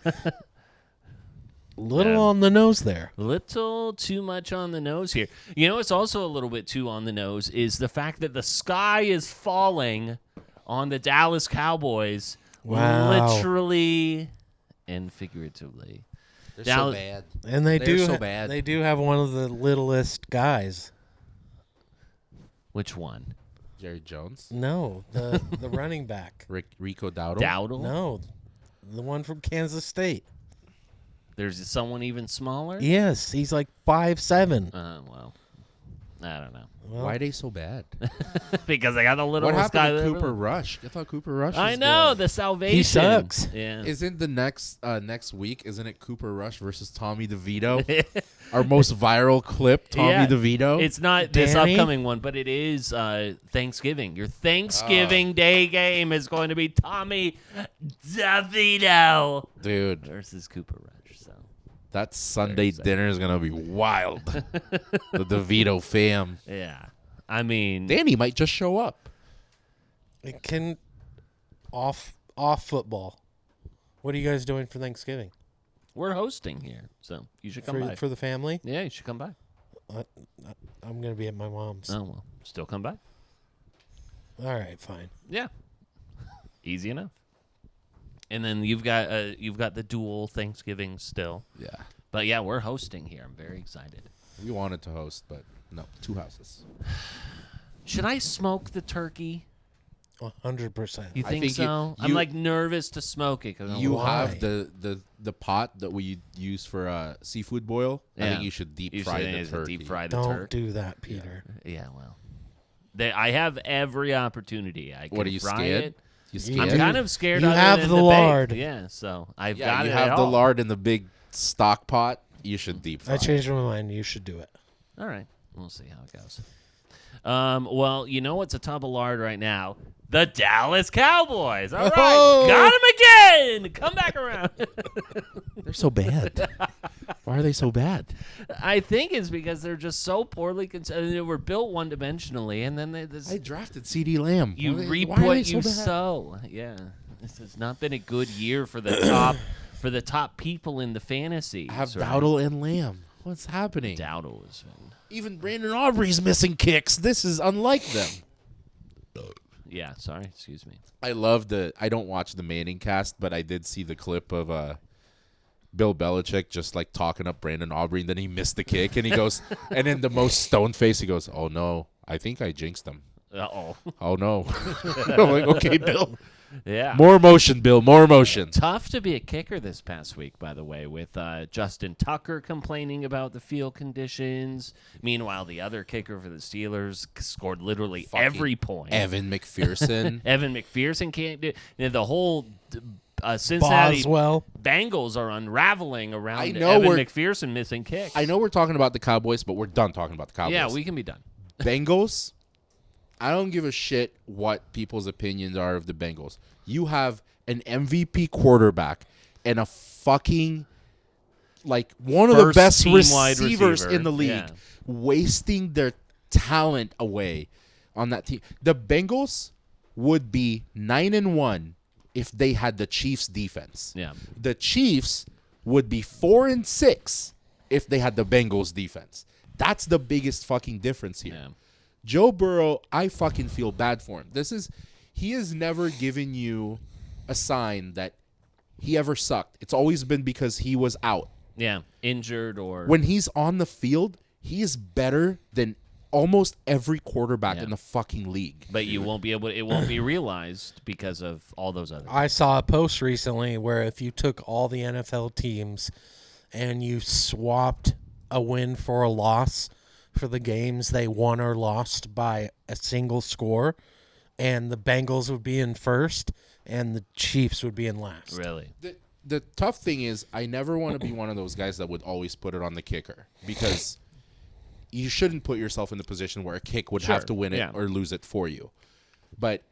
Little on the nose there. Little too much on the nose here. You know, it's also a little bit too on the nose is the fact that the sky is falling on the Dallas Cowboys. Wow. Literally and figuratively. They're so bad. And they They're do so bad. They do have one of the littlest guys. Which one? Jerry Jones? No, the running back. Rico Dowdle? Dowdle? No, the one from Kansas State. There's someone even smaller? Yes, he's like 5'7". Well, I don't know. Well, Why are they so bad? Because I got the little What happened guy to there. Cooper Rush? I thought Cooper Rush was I know, good. the salvation. He sucks. Yeah. Isn't the next week, isn't it Cooper Rush versus Tommy DeVito? Our most viral clip, Tommy Yeah. DeVito. It's not this Danny? upcoming one, but it is Thanksgiving. Your Thanksgiving Day game is going to be Tommy DeVito Dude, versus Cooper Rush. So that Sunday dinner is going to be wild. The DeVito fam. yeah, I mean, Danny might just show up. it can off football. What are you guys doing for Thanksgiving? we're hosting here, so you should come by. For the family? Yeah, you should come by. I'm going to be at my mom's. Oh well, still come by. All right, fine. Yeah, easy enough. And then you've got the dual Thanksgiving still. Yeah. But yeah, we're hosting here. I'm very excited. We wanted to host, but no, 2 houses. Should I smoke the turkey? 100%. You think think so? you- I'm like nervous to smoke it. You Why? have the pot that we use for seafood boil. I Yeah. think you should deep You fry should- the is it turkey. Deep fry the Don't turkey. do that, Peter. Yeah, well, I have every opportunity. I can What, are you fry scared? it. You You I'm do. kind of scared. You other have than the bake. lard. Yeah, so I've Yeah, got you it. have at the all. lard in the big stock pot. You should deep fry. I changed my mind. You should do it. All right, we'll see how it goes. Well, you know what's a tub of lard right now? The Dallas Cowboys. All right, Oh. got him again. Come back around. They're so bad. Why are they so bad? I think it's because they're just so poorly they were built one-dimensionally, and then I drafted C.D. Lamb. you Why reap are they what so you bad? sow. Yeah, this has not been a good year for the top people in the fantasy. I have Dowdle and Lamb. What's happening? Dowdle has been. Even Brandon Aubrey's missing kicks. This is unlike them. Yeah, sorry, excuse me. I don't watch the Manning cast, but I did see the clip of Bill Belichick just like talking up Brandon Aubrey, and then he missed the kick, and he goes, and in the most stoned face, he goes, "Oh no, I think I jinxed him." Uh-oh. Oh no. I'm like, okay, Bill. Yeah. More emotion, Bill. More emotion. Tough to be a kicker this past week, by the way, with Justin Tucker complaining about the field conditions. Meanwhile, the other kicker for the Steelers scored literally every point. Evan McPherson. Evan McPherson can't do the whole Cincinnati Boswell. Bengals are unraveling around I know Evan we're- McPherson missing kicks. I know we're talking about the Cowboys, but we're done talking about the Cowboys. Yeah, we can be done. Bengals, I don't give a shit what people's opinions are of the Bengals. You have an MVP quarterback and a fucking, like, one of the First best team wide receivers receiver. in the league, Yeah. wasting their talent away on that team. The Bengals would be 9-1 if they had the Chiefs' defense. Yeah. The Chiefs would be 4-6 if they had the Bengals' defense. That's the biggest fucking difference here. Yeah. Joe Burrow, I fucking feel bad for him. He has never given you a sign that he ever sucked. It's always been because he was out. Yeah, injured or When he's on the field, he is better than almost every quarterback in the fucking league. But you won't be able. It won't be realized because of all those other. I saw a post recently where if you took all the NFL teams and you swapped a win for a loss for the games they won or lost by a single score, and the Bengals would be in first and the Chiefs would be in last. Really? The tough thing is I never want to be one of those guys that would always put it on the kicker, because you shouldn't put yourself in the position where a kick would have to win it or lose it for you. But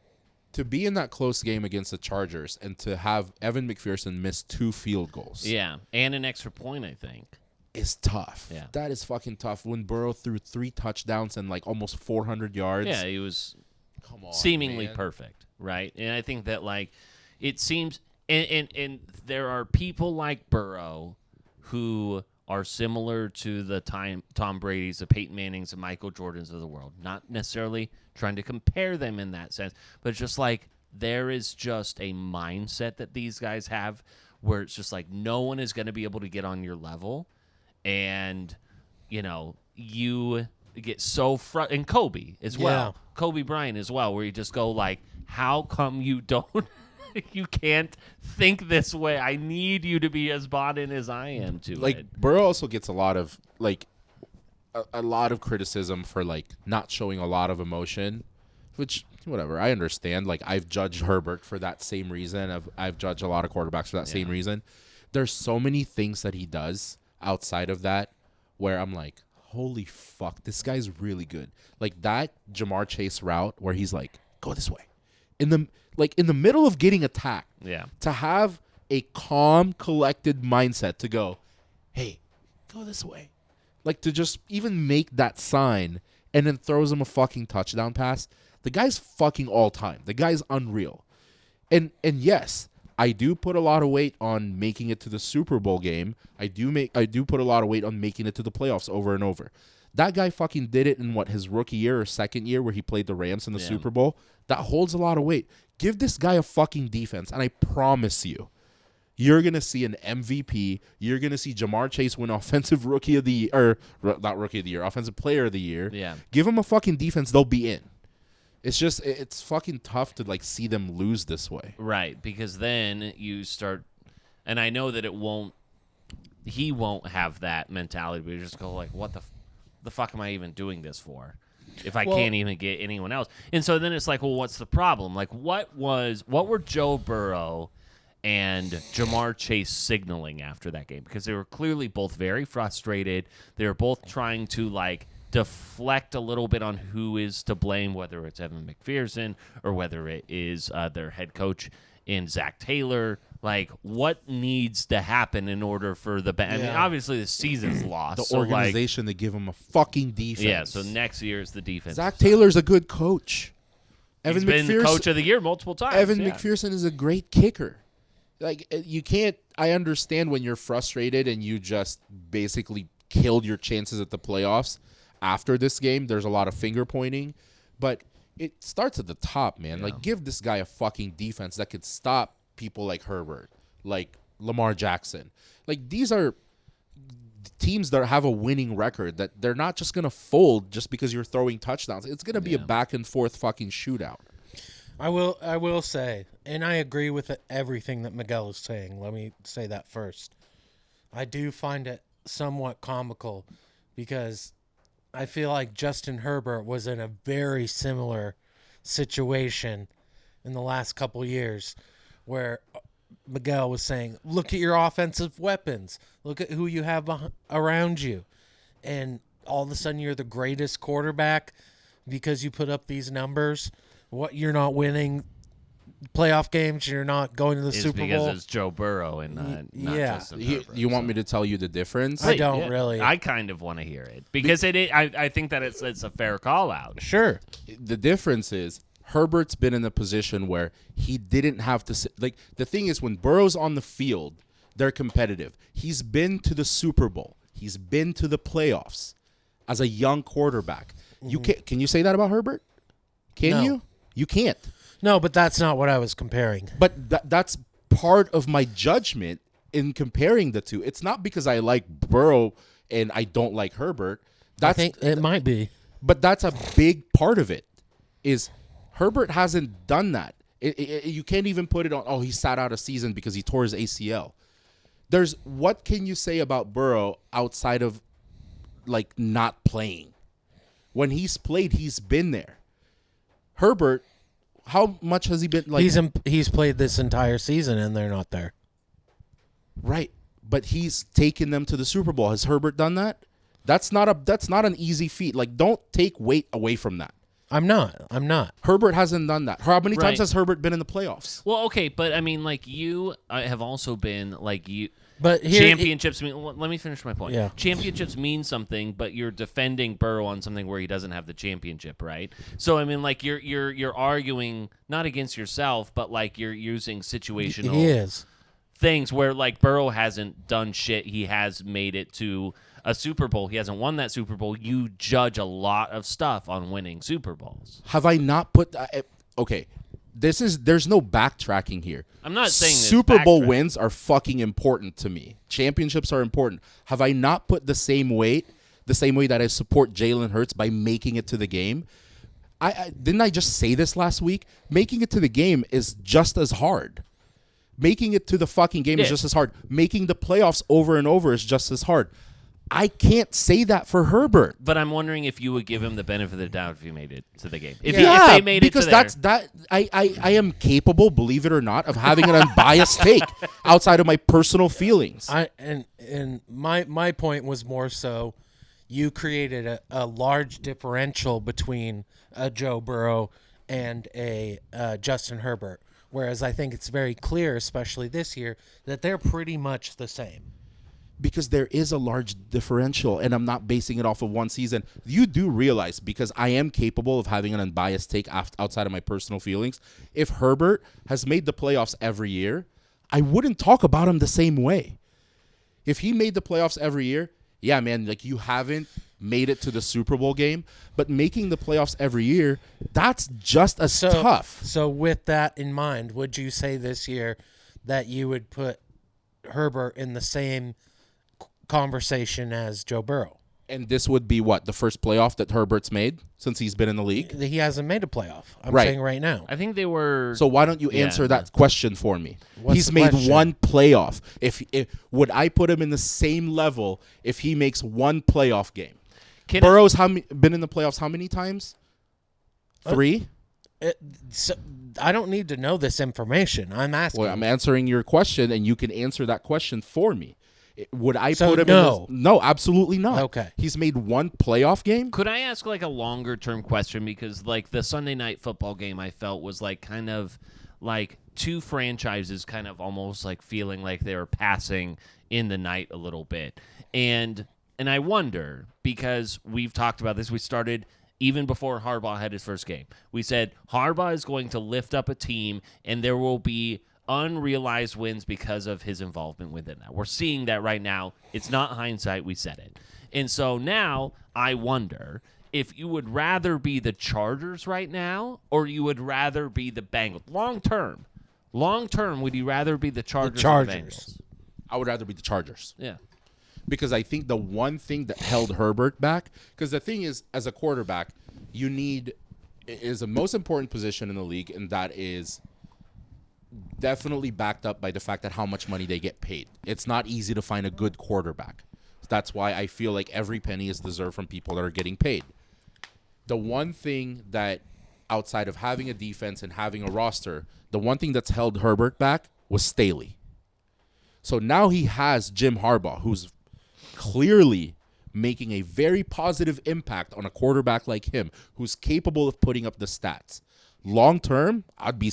to be in that close game against the Chargers and to have Evan McPherson miss 2 field goals. Yeah, and an extra point, I think. Is tough. Yeah. That is fucking tough. When Burrow threw 3 touchdowns and like almost 400 yards. Yeah, he was Come on, seemingly man. perfect, right? And I think that like it seems, and there are people like Burrow who are similar to the Tom Brady's, the Peyton Mannings, the Michael Jordans of the world. Not necessarily trying to compare them in that sense, but just like there is just a mindset that these guys have where it's just like no one is going to be able to get on your level. And, you know, you get so frustrated. And Kobe as well. Kobe Bryant as well, where you just go like, how come you don't, you can't think this way? I need you to be as bought in as I am to Like, it. Burrow also gets a lot of, like, a lot of criticism for, like, not showing a lot of emotion, which, whatever, I understand. Like, I've judged Herbert for that same reason. I've judged a lot of quarterbacks for that same reason. There's so many things that he does outside of that where I'm like, holy fuck, this guy's really good. Like that Jamar Chase route where he's like, go this way. In the middle of getting attacked. Yeah. To have a calm, collected mindset to go, hey, go this way. Like to just even make that sign and then throws him a fucking touchdown pass. The guy's fucking all time. The guy's unreal. And yes, I do put a lot of weight on making it to the Super Bowl game. I do put a lot of weight on making it to the playoffs over and over. That guy fucking did it in his rookie year or second year where he played the Rams in the Super Bowl. That holds a lot of weight. Give this guy a fucking defense, and I promise you, you're going to see an MVP. You're going to see Jamar Chase win Offensive Rookie of the Year, or not Rookie of the Year, Offensive Player of the Year. Yeah. Give him a fucking defense, they'll be in. It's just, it's fucking tough to, like, see them lose this way. Right, because then you start, and I know that he won't have that mentality, but you just go like, what the fuck am I even doing this for? If I can't even get anyone else. And so then it's like, well, what's the problem? Like, what were Joe Burrow and Jamar Chase signaling after that game? Because they were clearly both very frustrated. They were both trying to, like, deflect a little bit on who is to blame, whether it's Evan McPherson or whether it is their head coach in Zach Taylor. Like, what needs to happen in order for the I mean, obviously the season's lost. The organization to give him a fucking defense. Yeah, so next year is the defense. Zach Taylor's a good coach. He's been coach of the year multiple times. Evan McPherson is a great kicker. Like, you can't. I understand when you're frustrated and you just basically killed your chances at the playoffs after this game. There's a lot of finger pointing, but it starts at the top, man. Like, give this guy a fucking defense that could stop people like Herbert, like Lamar Jackson. Like, these are teams that have a winning record that they're not just going to fold just because you're throwing touchdowns. It's going to be a back and forth fucking shootout. I will say, and I agree with everything that Miguel is saying. Let me say that first. I do find it somewhat comical because I feel like Justin Herbert was in a very similar situation in the last couple years where Miguel was saying, look at your offensive weapons. Look at who you have around you. And all of a sudden you're the greatest quarterback because you put up these numbers. What, you're not winning playoff games, you're not going to the Super Bowl. Because it's Joe Burrow and not Justin Herbert. You want me to tell you the difference? I don't really. I kind of want to hear it because I think that it's a fair call out. Sure. The difference is Herbert's been in a position where he didn't have to like, the thing is, when Burrow's on the field, they're competitive. He's been to the Super Bowl. He's been to the playoffs as a young quarterback. You can you say that about Herbert? Can you? You can't. No, but that's not what I was comparing. But that's part of my judgment in comparing the two. It's not because I like Burrow and I don't like Herbert. I think it might be. But that's a big part of it, is Herbert hasn't done that. You can't even put it on, he sat out a season because he tore his ACL. What can you say about Burrow outside of, like, not playing? When he's played, he's been there. Herbert, how much has he been? Like, he's played this entire season and they're not there. Right, but he's taken them to the Super Bowl. Has Herbert done that? That's not an easy feat. Like, don't take weight away from that. I'm not. Herbert hasn't done that. How many times has Herbert been in the playoffs? Well, okay, but I mean, like, you have also been like you. But here, championships mean. Let me finish my point. Yeah. Championships mean something, but you're defending Burrow on something where he doesn't have the championship, right? So I mean, like, you're arguing not against yourself, but like you're using situational things where, like, Burrow hasn't done shit. He has made it to a Super Bowl. He hasn't won that Super Bowl. You judge a lot of stuff on winning Super Bowls. Have I not put? Okay, there's no backtracking here. I'm not saying Super Bowl wins are fucking important to me. Championships are important. Have I not put the same way that I support Jalen Hurts by making it to the game? Didn't I just say this last week? Making it to the game is just as hard. Making it to the fucking game is just as hard. Making the playoffs over and over is just as hard. I can't say that for Herbert. But I'm wondering if you would give him the benefit of the doubt if he made it to the game. If they made because it to that's I am capable, believe it or not, of having an unbiased take outside of my personal feelings. And my point was more so, you created a large differential between a Joe Burrow and a Justin Herbert, whereas I think it's very clear, especially this year, that they're pretty much the same. Because there is a large differential, and I'm not basing it off of one season. You do realize, because I am capable of having an unbiased take outside of my personal feelings, if Herbert has made the playoffs every year, I wouldn't talk about him the same way. If he made the playoffs every year, yeah, man, like, you haven't made it to the Super Bowl game, but making the playoffs every year, that's just as tough. So with that in mind, would you say this year that you would put Herbert in the same conversation as Joe Burrow? And this would be what, the first playoff that Herbert's made since he's been in the league? He hasn't made a playoff. I'm saying right now. I think they were. So why don't you answer that question for me? What's He's the made question? one playoff. If would I put him in the same level if he makes one playoff game? Burrow's been in the playoffs how many times? 3? So I don't need to know this information. I'm asking. Well, I'm answering your question, and you can answer that question for me. Would I So put him no. in no, absolutely not. Okay. He's made one playoff game. Could I ask like a longer term question? Because like the Sunday night football game I felt was like kind of like two franchises kind of almost like feeling like they were passing in the night a little bit. And I wonder, because we've talked about this, we started even before Harbaugh had his first game. We said Harbaugh is going to lift up a team and there will be unrealized wins because of his involvement within that. We're seeing that right now. It's not hindsight, we said it. And so now I wonder if you would rather be the Chargers right now or you would rather be the Bengals. Long term, would you rather be the Chargers or the Bengals? I would rather be the Chargers. Yeah. Because I think the one thing that held Herbert back, because the thing is, as a quarterback, you need is the most important position in the league, and that is definitely backed up by the fact that how much money they get paid. It's not easy to find a good quarterback. That's why I feel like every penny is deserved from people that are getting paid. The one thing that, outside of having a defense and having a roster, the one thing that's held Herbert back was Staley. So now he has Jim Harbaugh, who's clearly making a very positive impact on a quarterback like him, who's capable of putting up the stats. Long term, I'd be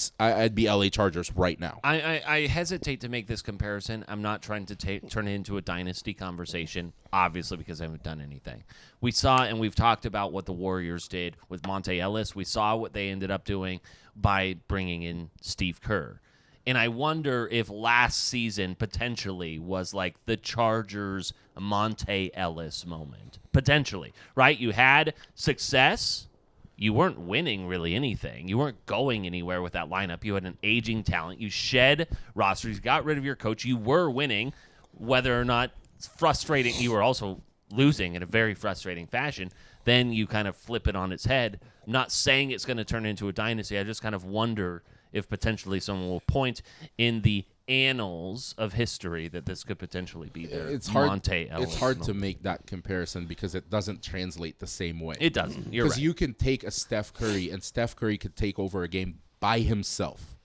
LA Chargers right now. I hesitate to make this comparison. I'm not trying to turn it into a dynasty conversation, obviously, because I haven't done anything. We saw and we've talked about what the Warriors did with Monte Ellis. We saw what they ended up doing by bringing in Steve Kerr. And I wonder if last season potentially was like the Chargers' Monte Ellis moment. Potentially, right? You had success. You weren't winning really anything. You weren't going anywhere with that lineup. You had an aging talent. You shed rosters. You got rid of your coach. You were winning, whether or not it's frustrating. You were also losing in a very frustrating fashion. Then you kind of flip it on its head. I'm not saying it's going to turn into a dynasty. I just kind of wonder if potentially someone will point in the annals of history that this could potentially be their Monte Ellis. It's hard to make that comparison because it doesn't translate the same way. It doesn't. You're right. Because you can take a Steph Curry, and Steph Curry could take over a game by himself.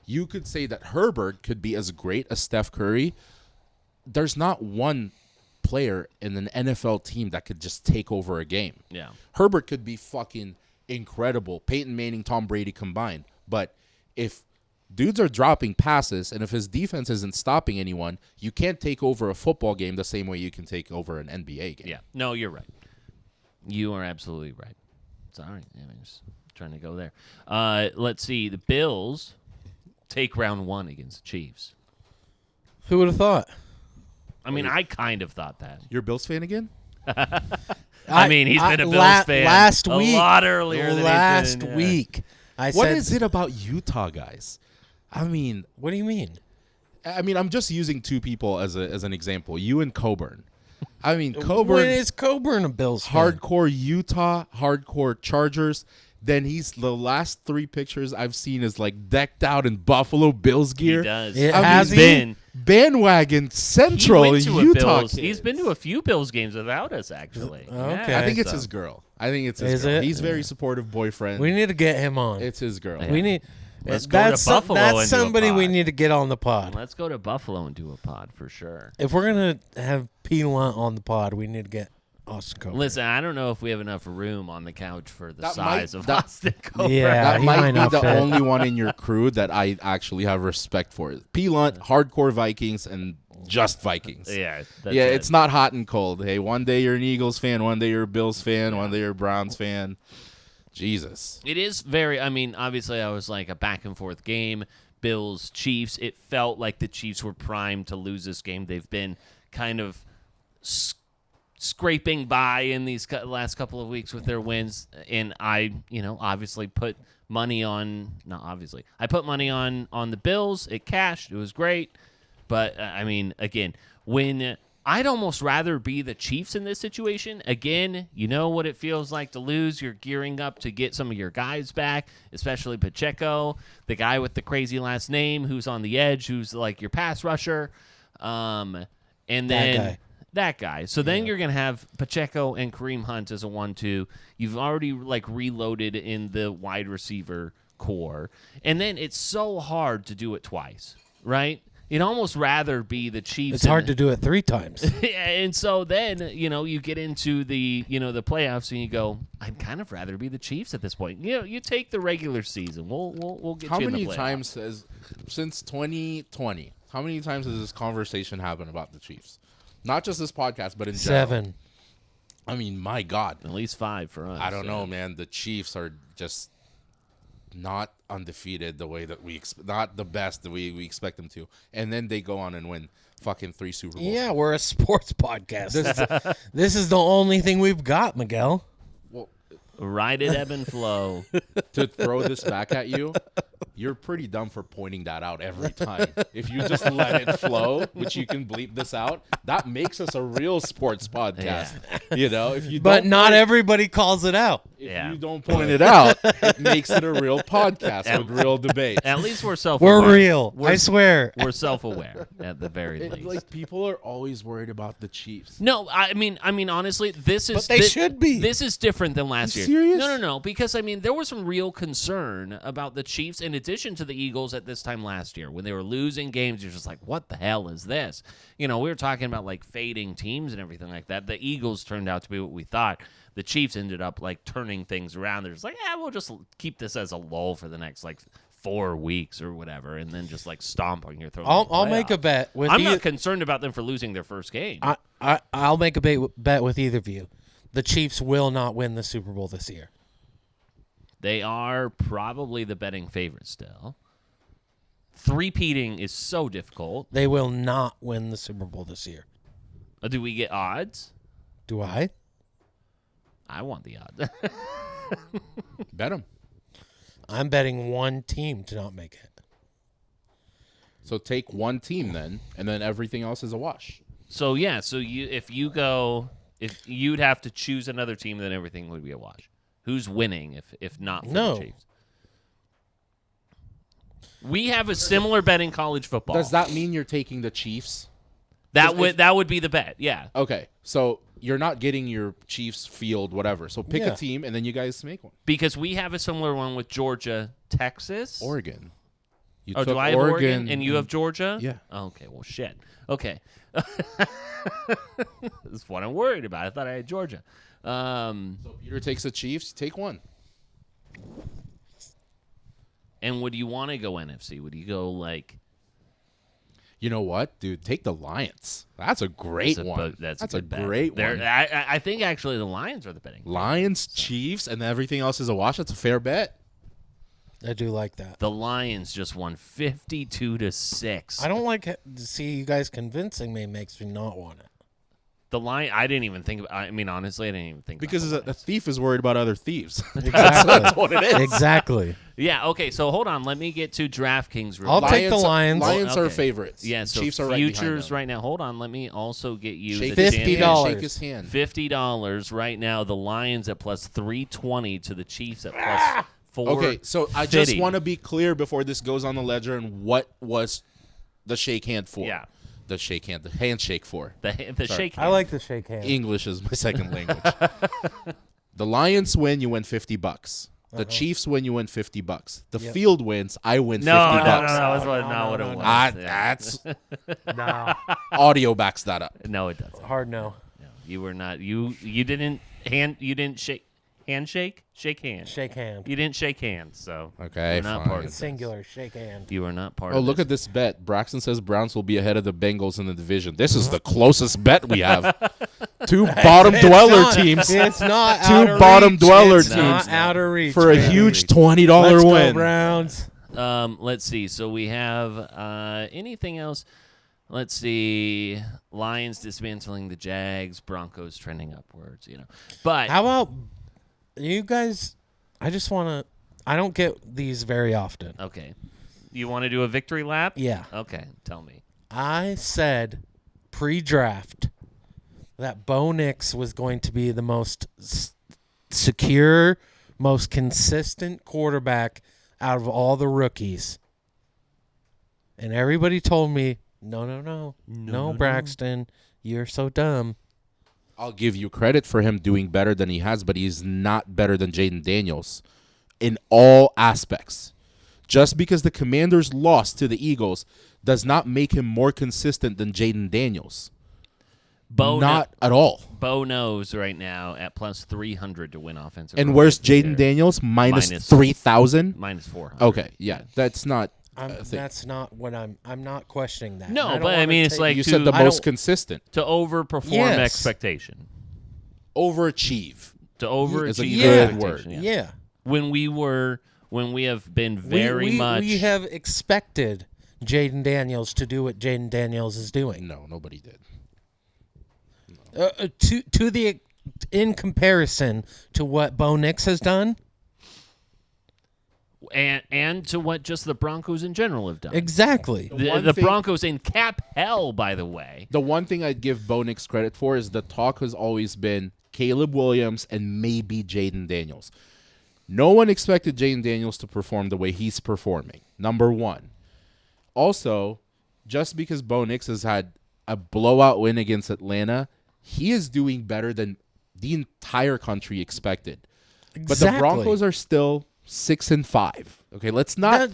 You could say that Herbert could be as great as Steph Curry. There's not one player in an NFL team that could just take over a game. Yeah. Herbert could be fucking incredible. Peyton Manning, Tom Brady combined. But if dudes are dropping passes, and if his defense isn't stopping anyone, you can't take over a football game the same way you can take over an NBA game. Yeah. No, you're right. You are absolutely right. Sorry. I'm just trying to go there. Let's see. The Bills take round 1 against the Chiefs. Who would have thought? I mean, I kind of thought that. You're a Bills fan again? I mean, he's been a Bills fan last week, a lot earlier than last he's been, week. I What said, is it about Utah guys? I mean, what do you mean? I'm just using two people as an example. You and Coburn. I mean, When Coburn is Coburn a Bills fan? hardcore Utah, hardcore Chargers. Then the last 3 pictures I've seen is like decked out in Buffalo Bills gear. He does. Has He's been bandwagon central he went to Utah. a Bills. He's been to a few Bills games without us, actually. Okay. Yeah, I think it's so. his girl. I think it's his Is girl. it? He's very supportive boyfriend. We need to get him on. It's his girl. Yeah. We need. Let's go to Buffalo and do a That's somebody we pod. need to get on the pod. Let's go to Buffalo and do a pod for sure. If we're gonna have P. Lunt on the pod, we need to get Austin Coburn. Listen, I don't know if we have enough room on the couch for the That size might- of that- Austin Coburn. Yeah, That he might might be not the fit. only one in your crew that I actually have respect for. P. Lunt, hardcore Vikings, and just Vikings. Yeah, that's Yeah, it. it's not hot and cold. Hey, one day you're an Eagles fan, one day you're a Bills fan, one day you're a Browns fan. Jesus. It is very, I mean, obviously I was like a back and forth game. Bills, Chiefs. It felt like the Chiefs were primed to lose this game. They've been kind of scraping by in these last couple of weeks with their wins. And I, obviously put money on, not obviously, I put money on the Bills. It cashed. It was great. But, I mean, again, when I'd almost rather be the Chiefs in this situation. Again, you know what it feels like to lose. You're gearing up to get some of your guys back, especially Pacheco, the guy with the crazy last name who's on the edge, who's like your pass rusher. And then that guy. So then you're going to have Pacheco and Kareem Hunt as a 1-2. You've already like reloaded in the wide receiver core. And then it's so hard to do it twice, right? You'd almost rather be the Chiefs. It's hard to do it 3 times. And so then, you get into the, the playoffs and you go, I'd kind of rather be the Chiefs at this point. You take the regular season. We'll get you in the playoffs. How many times since 2020, how many times has this conversation happened about the Chiefs? Not just this podcast, but in general. 7. I mean, my God. At least 5 for us. I don't know, man. The Chiefs are just not undefeated the way that not the best that we expect them to. And then they go on and win fucking 3 Super Bowls. Yeah, we're a sports podcast. This is the only thing we've got, Miguel. Well, ride it, ebb and flow. To throw this back at you, you're pretty dumb for pointing that out every time. If you just let it flow, which you can bleep this out, that makes us a real sports podcast. Yeah. If you but not everybody calls it out. If you don't point it out, it makes it a real podcast with real debate. At least we're self-aware. We're real. I swear. We're self-aware at the very least. Like, people are always worried about the Chiefs. No, I mean, honestly, this is. But they should be. This is different than last year. Serious? No. Because there was some real concern about the Chiefs in addition to the Eagles at this time last year when they were losing games. You're just like, what the hell is this? We were talking about like fading teams and everything like that. The Eagles turned out to be what we thought. The Chiefs ended up like turning things around. They're just like, we'll just keep this as a lull for the next like 4 weeks or whatever, and then just like stomp on your throat. I'll make a bet. I'm not concerned about them for losing their first game. I'll make a bet with either of you. The Chiefs will not win the Super Bowl this year. They are probably the betting favorite still. Three-peating is so difficult. They will not win the Super Bowl this year. Do we get odds? Do I? I want the odds. Bet them. I'm betting one team to not make it. So take one team then, and then everything else is a wash. So if you'd have to choose another team, then everything would be a wash. Who's winning if not for the Chiefs? We have a similar bet in college football. Does that mean you're taking the Chiefs? That would be the bet, yeah. Okay, so you're not getting your Chiefs field, whatever. So pick a team, and then you guys make one. Because we have a similar one with Georgia, Texas. Oregon. Do I have Oregon and you have Georgia? Yeah. Oh, okay, well, shit. Okay. That's what I'm worried about. I thought I had Georgia. So Peter takes the Chiefs. Take one. And would you want to go NFC? Would you go like... You know what, dude? Take the Lions. That's a great one. That's a great one. I think actually the Lions are the betting. Lions, Chiefs, and everything else is a wash. That's a fair bet. I do like that. The Lions just won 52-6. I don't like to see you guys convincing me. Makes me not want it. The Lion. I didn't even think about. I mean, honestly, I didn't even think because about a thief is worried about other thieves. Exactly. That's what it is. Exactly. Yeah. Okay. So hold on. Let me get to DraftKings. I'll take the Lions. Lions are favorites. Yeah. So Chiefs are futures right now. Hold on. Let me also get you $50. Shake his hand. $50 right now. The Lions at plus 320 to the Chiefs at plus 450. Okay. So I just want to be clear before this goes on the ledger and what was the shake hand for? Yeah. The shake hand, the handshake for. The shake hand. I like the shake hand. English is my second language. The Lions win, you win $50. The Chiefs win, you win $50. The field wins, I win $50. No, that's not what it was. That's No. audio backs that up. No, it doesn't. Hard no. No, you were not. You didn't shake. Handshake? Shake hand. Shake hand. You didn't shake hands, so Okay, you're not fine. part of Singular. this. Shake hand. You are not part Oh, of look this. at this bet. Braxton says Browns will be ahead of the Bengals in the division. This is the closest bet we have. Two bottom dweller teems. It's not Two out of bottom reach. dweller It's teams not out of reach. for a man. huge $20 Let's win. Go Browns. Let's see. So we have anything else? Let's see. Lions dismantling the Jags. Broncos trending upwards. But How about you guys? I just want to. I don't get these very often. Okay. You want to do a victory lap? Yeah. Okay. Tell me. I said pre-draft that Bo Nix was going to be the most secure, most consistent quarterback out of all the rookies. And everybody told me, no, Braxton, you're so dumb. I'll give you credit for him doing better than he has, but he's not better than Jaden Daniels in all aspects. Just because the Commanders lost to the Eagles does not make him more consistent than Jaden Daniels. Not at all. Bo knows right now at plus 300 to win offensive. And where's Jaden Daniels? Minus 3,000? Minus 400. Okay, yeah. That's not that's not what I'm not questioning that. No, but I mean, it's like you said the most consistent. To overperform expectation. Overachieve. To overachieve is a good word. Yeah. When we have been very much. We have expected Jaden Daniels to do what Jaden Daniels is doing. No, nobody did. In comparison to what Bo Nix has done, and to what just the Broncos in general have done. Exactly. The Broncos in cap hell, by the way. The one thing I'd give Bo Nix credit for is the talk has always been Caleb Williams and maybe Jaden Daniels. No one expected Jaden Daniels to perform the way he's performing, number one. Also, just because Bo Nix has had a blowout win against Atlanta, he is doing better than the entire country expected. Exactly. But the Broncos are still 6-5. Okay, let's not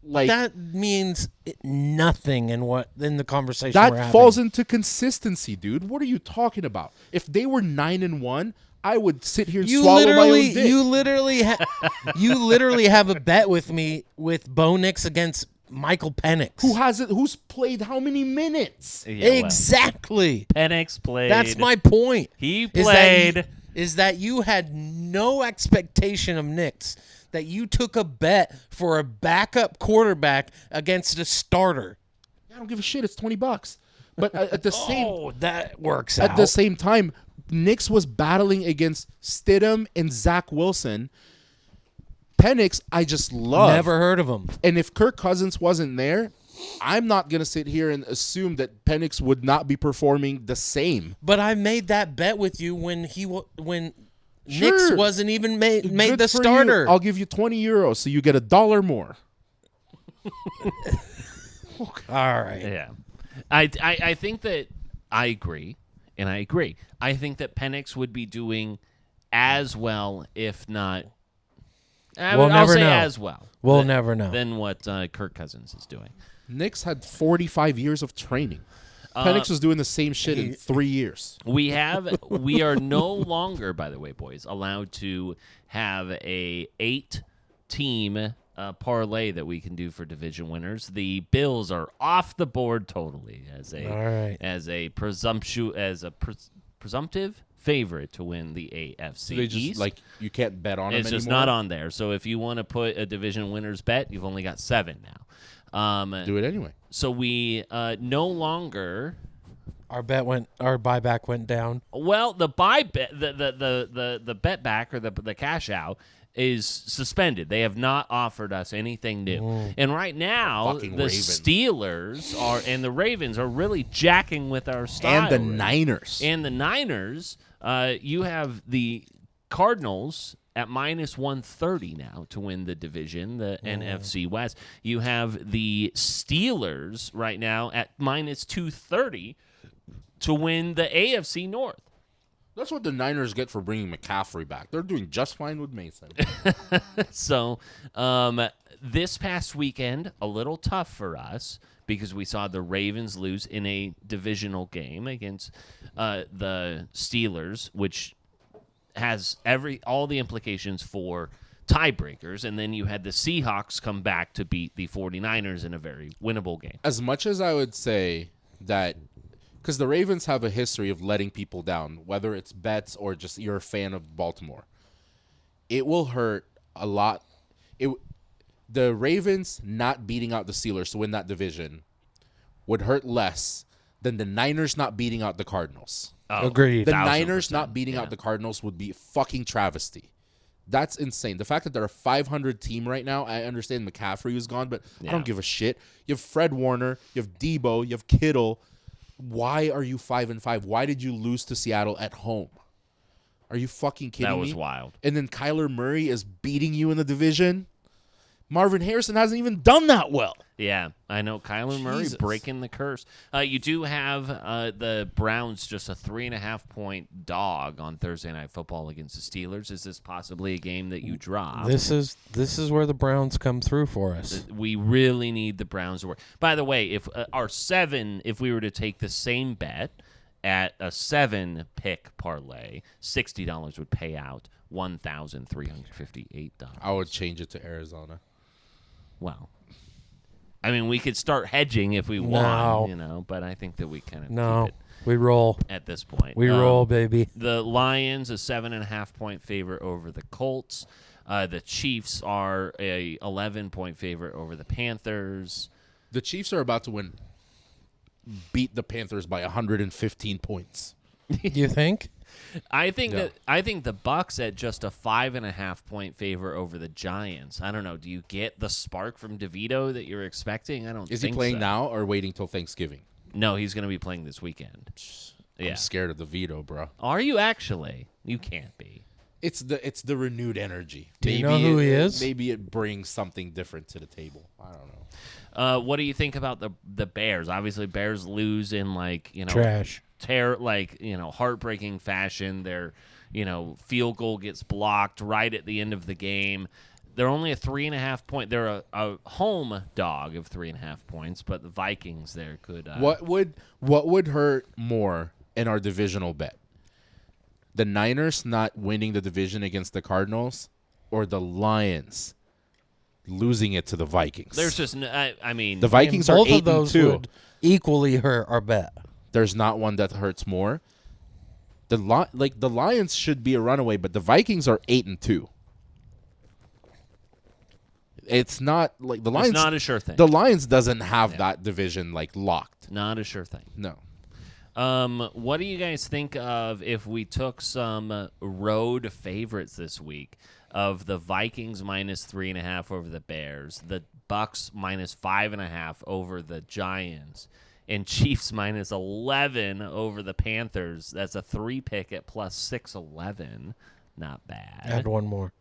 like that means nothing in the conversation that we're having. falls into consistency, dude. What are you talking about? If they were 9-1, I would sit here and swallow my own dick. You literally have a bet with me with Bo Nix against Michael Penix. Who's played how many minutes? Yeah, exactly. Penix played. That's my point. He played. Is that you had no expectation of Nix, that you took a bet for a backup quarterback against a starter. I don't give a shit. It's $20. But at the that works at out. the same time, Nix was battling against Stidham and Zach Wilson. Penix, I just love. Never heard of him. And if Kirk Cousins wasn't there, I'm not going to sit here and assume that Penix would not be performing the same. But I made that bet with you when Nix wasn't even made the starter. You. I'll give you €20, so you get $1 more. All right. Yeah. I think that I agree, and I agree. I think that Penix would be doing as well, if not. I'll say as well. We'll never know. Than what Kirk Cousins is doing. Nix had 45 years of training. Penix was doing the same shit in 3 years. We are no longer, by the way, boys, allowed to have a 8-team parlay that we can do for division winners. The Bills are off the board totally as a presumptive favorite to win the AFC They just East. You can't bet on them It's anymore. just not on there. So if you want to put a division winners bet, you've only got 7 now. Do it anyway. So we no longer. Our buyback went down. Well, the the bet back or the cash out is suspended. They have not offered us anything new. And right now, the Steelers and the Ravens are really jacking with our style. And the Niners. You have the Cardinals at minus 130 now to win the division, the NFC West. You have the Steelers right now at minus 230 to win the AFC North. That's what the Niners get for bringing McCaffrey back. They're doing just fine with Mason. So this past weekend, a little tough for us because we saw the Ravens lose in a divisional game against the Steelers, which has all the implications for tiebreakers, and then you had the Seahawks come back to beat the 49ers in a very winnable game. As much as I would say that, because the Ravens have a history of letting people down, whether it's bets or just you're a fan of Baltimore, it will hurt a lot. The Ravens not beating out the Steelers to win that division would hurt less than the Niners not beating out the Cardinals. Oh, agreed. The Niners not beating out the Cardinals would be a fucking travesty. That's insane. The fact that they're a 500 team right now, I understand McCaffrey is gone, but I don't give a shit. You have Fred Warner, you have Debo, you have Kittle. Why are you 5-5? Why did you lose to Seattle at home? Are you fucking kidding me? That was wild. And then Kyler Murray is beating you in the division? Marvin Harrison hasn't even done that well. Yeah, I know. Kyler Murray Jesus. breaking the curse. You do have the Browns just a 3.5-point dog on Thursday Night Football against the Steelers. Is this possibly a game that you drop? This is where the Browns come through for us. We really need the Browns to work. By the way, if if we were to take the same bet at a 7-pick parlay, $60 would pay out $1,358. I would change it to Arizona. Well, I mean, we could start hedging if we want, but I think that we kind of keep it we roll at this point. We roll, baby. The Lions, a 7.5-point favorite over the Colts. The Chiefs are a 11-point favorite over the Panthers. The Chiefs are about to beat the Panthers by 115 points. You think? I think the Bucks at just a 5.5-point favor over the Giants. I don't know. Do you get the spark from DeVito that you're expecting? I don't. Is think he playing so. now or waiting till Thanksgiving? No, he's going to be playing this weekend. I'm scared of DeVito, bro. Are you actually? You can't be. It's the renewed energy. Do you know who he is? Maybe it brings something different to the table. I don't know. What do you think about the Bears? Obviously, Bears lose in trash. Heartbreaking fashion. Their, field goal gets blocked right at the end of the game. They're only a 3.5-point. They're a home dog of 3.5 points, but the Vikings there could. What would hurt more in our divisional bet? The Niners not winning the division against the Cardinals, or the Lions losing it to the Vikings? There's just, the Vikings are both 8-2. of those would equally hurt our bet. There's not one that hurts more. The Lions should be a runaway, but the Vikings are 8-2. It's not like the Lions. It's not a sure thing. The Lions doesn't have that division locked. Not a sure thing. No. What do you guys think of if we took some road favorites this week of the Vikings minus 3.5 over the Bears, the Bucks minus 5.5 over the Giants, and Chiefs minus 11 over the Panthers? That's a 3-pick at plus 611. Not bad. Add one more.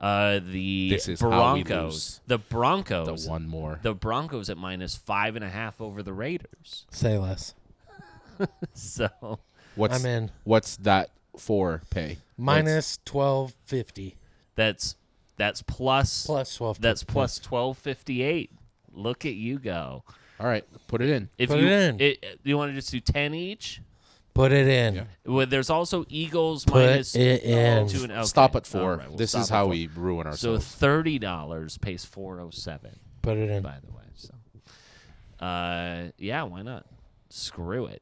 This is Broncos. how we lose. The Broncos. The one more. The Broncos at minus 5.5 over the Raiders. Say less. So I'm in. What's that for pay? Minus 1250. That's plus 1250. That's plus 1258. Look at you go. All right, put it in. If Put you, it in. You want to just do 10 each? Put it in. Yeah. Well, there's also Eagles Put minus it in. 2. Okay. Stop at 4. All right, we'll This stop is at how 4. we ruin So ourselves. $30 pays 407. Put it in. By the way, so yeah, why not? Screw it.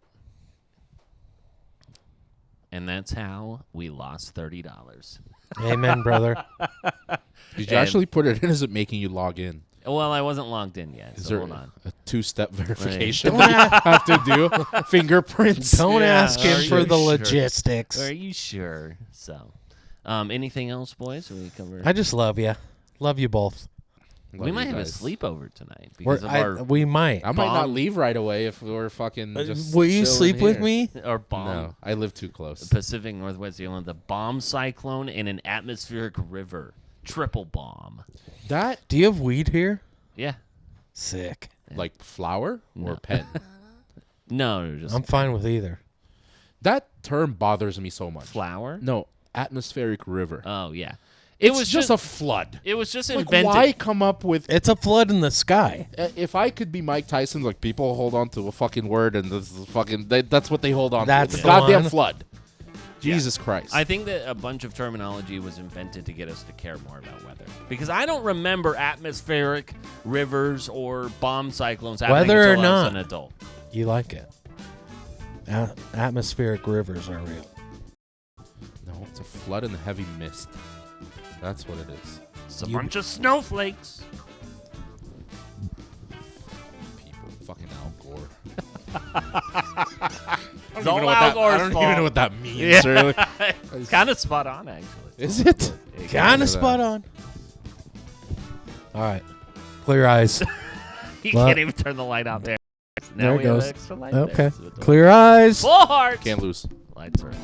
And that's how we lost $30. Amen, brother. Did you actually put it in? Is it making you log in? Well, I wasn't logged in yet. Is So there hold on. a 2-step verification that you have to do? Fingerprints? Don't ask him Are for you the sure? logistics. Are you sure? So, anything else, boys? We cover. I just love you. Love you both. We might have a guys. sleepover tonight because of our We might. I might not bomb- leave right away if we're fucking just Will you chilling sleep with here. me? our bomb. No, I live too close. Pacific Northwest Zealand, the bomb cyclone and an atmospheric river, triple bomb. That Do you have weed here? Yeah. Sick. like flower or No. pen? No, just I'm fine with either. That term bothers me so much. flower. No, atmospheric river. Oh yeah, It was just a flood. It was just Like, invented. why come up with? It's a flood in the sky. If I could be Mike Tyson, like people hold on to a fucking word, and this is fucking. That's what they hold on That's to. It's the a goddamn one. flood. Jesus Christ. I think that a bunch of terminology was invented to get us to care more about weather. Because I don't remember atmospheric rivers or bomb cyclones happening Whether or until I was not. an adult. You like it. Atmospheric rivers are real. No, it's a flood and heavy mist. That's what it is. It's a bunch of snowflakes. People, fucking Al Gore. It's all Al Gore's I don't fault. even know what that means. Really. It's kind of spot on, actually. Is it? Kind of spot on. All right. Clear eyes. You Well- can't even turn the light out there. Now There it we have goes. extra light Okay. there, so it's Clear eyes. full heart. Can't lose. Lights are out.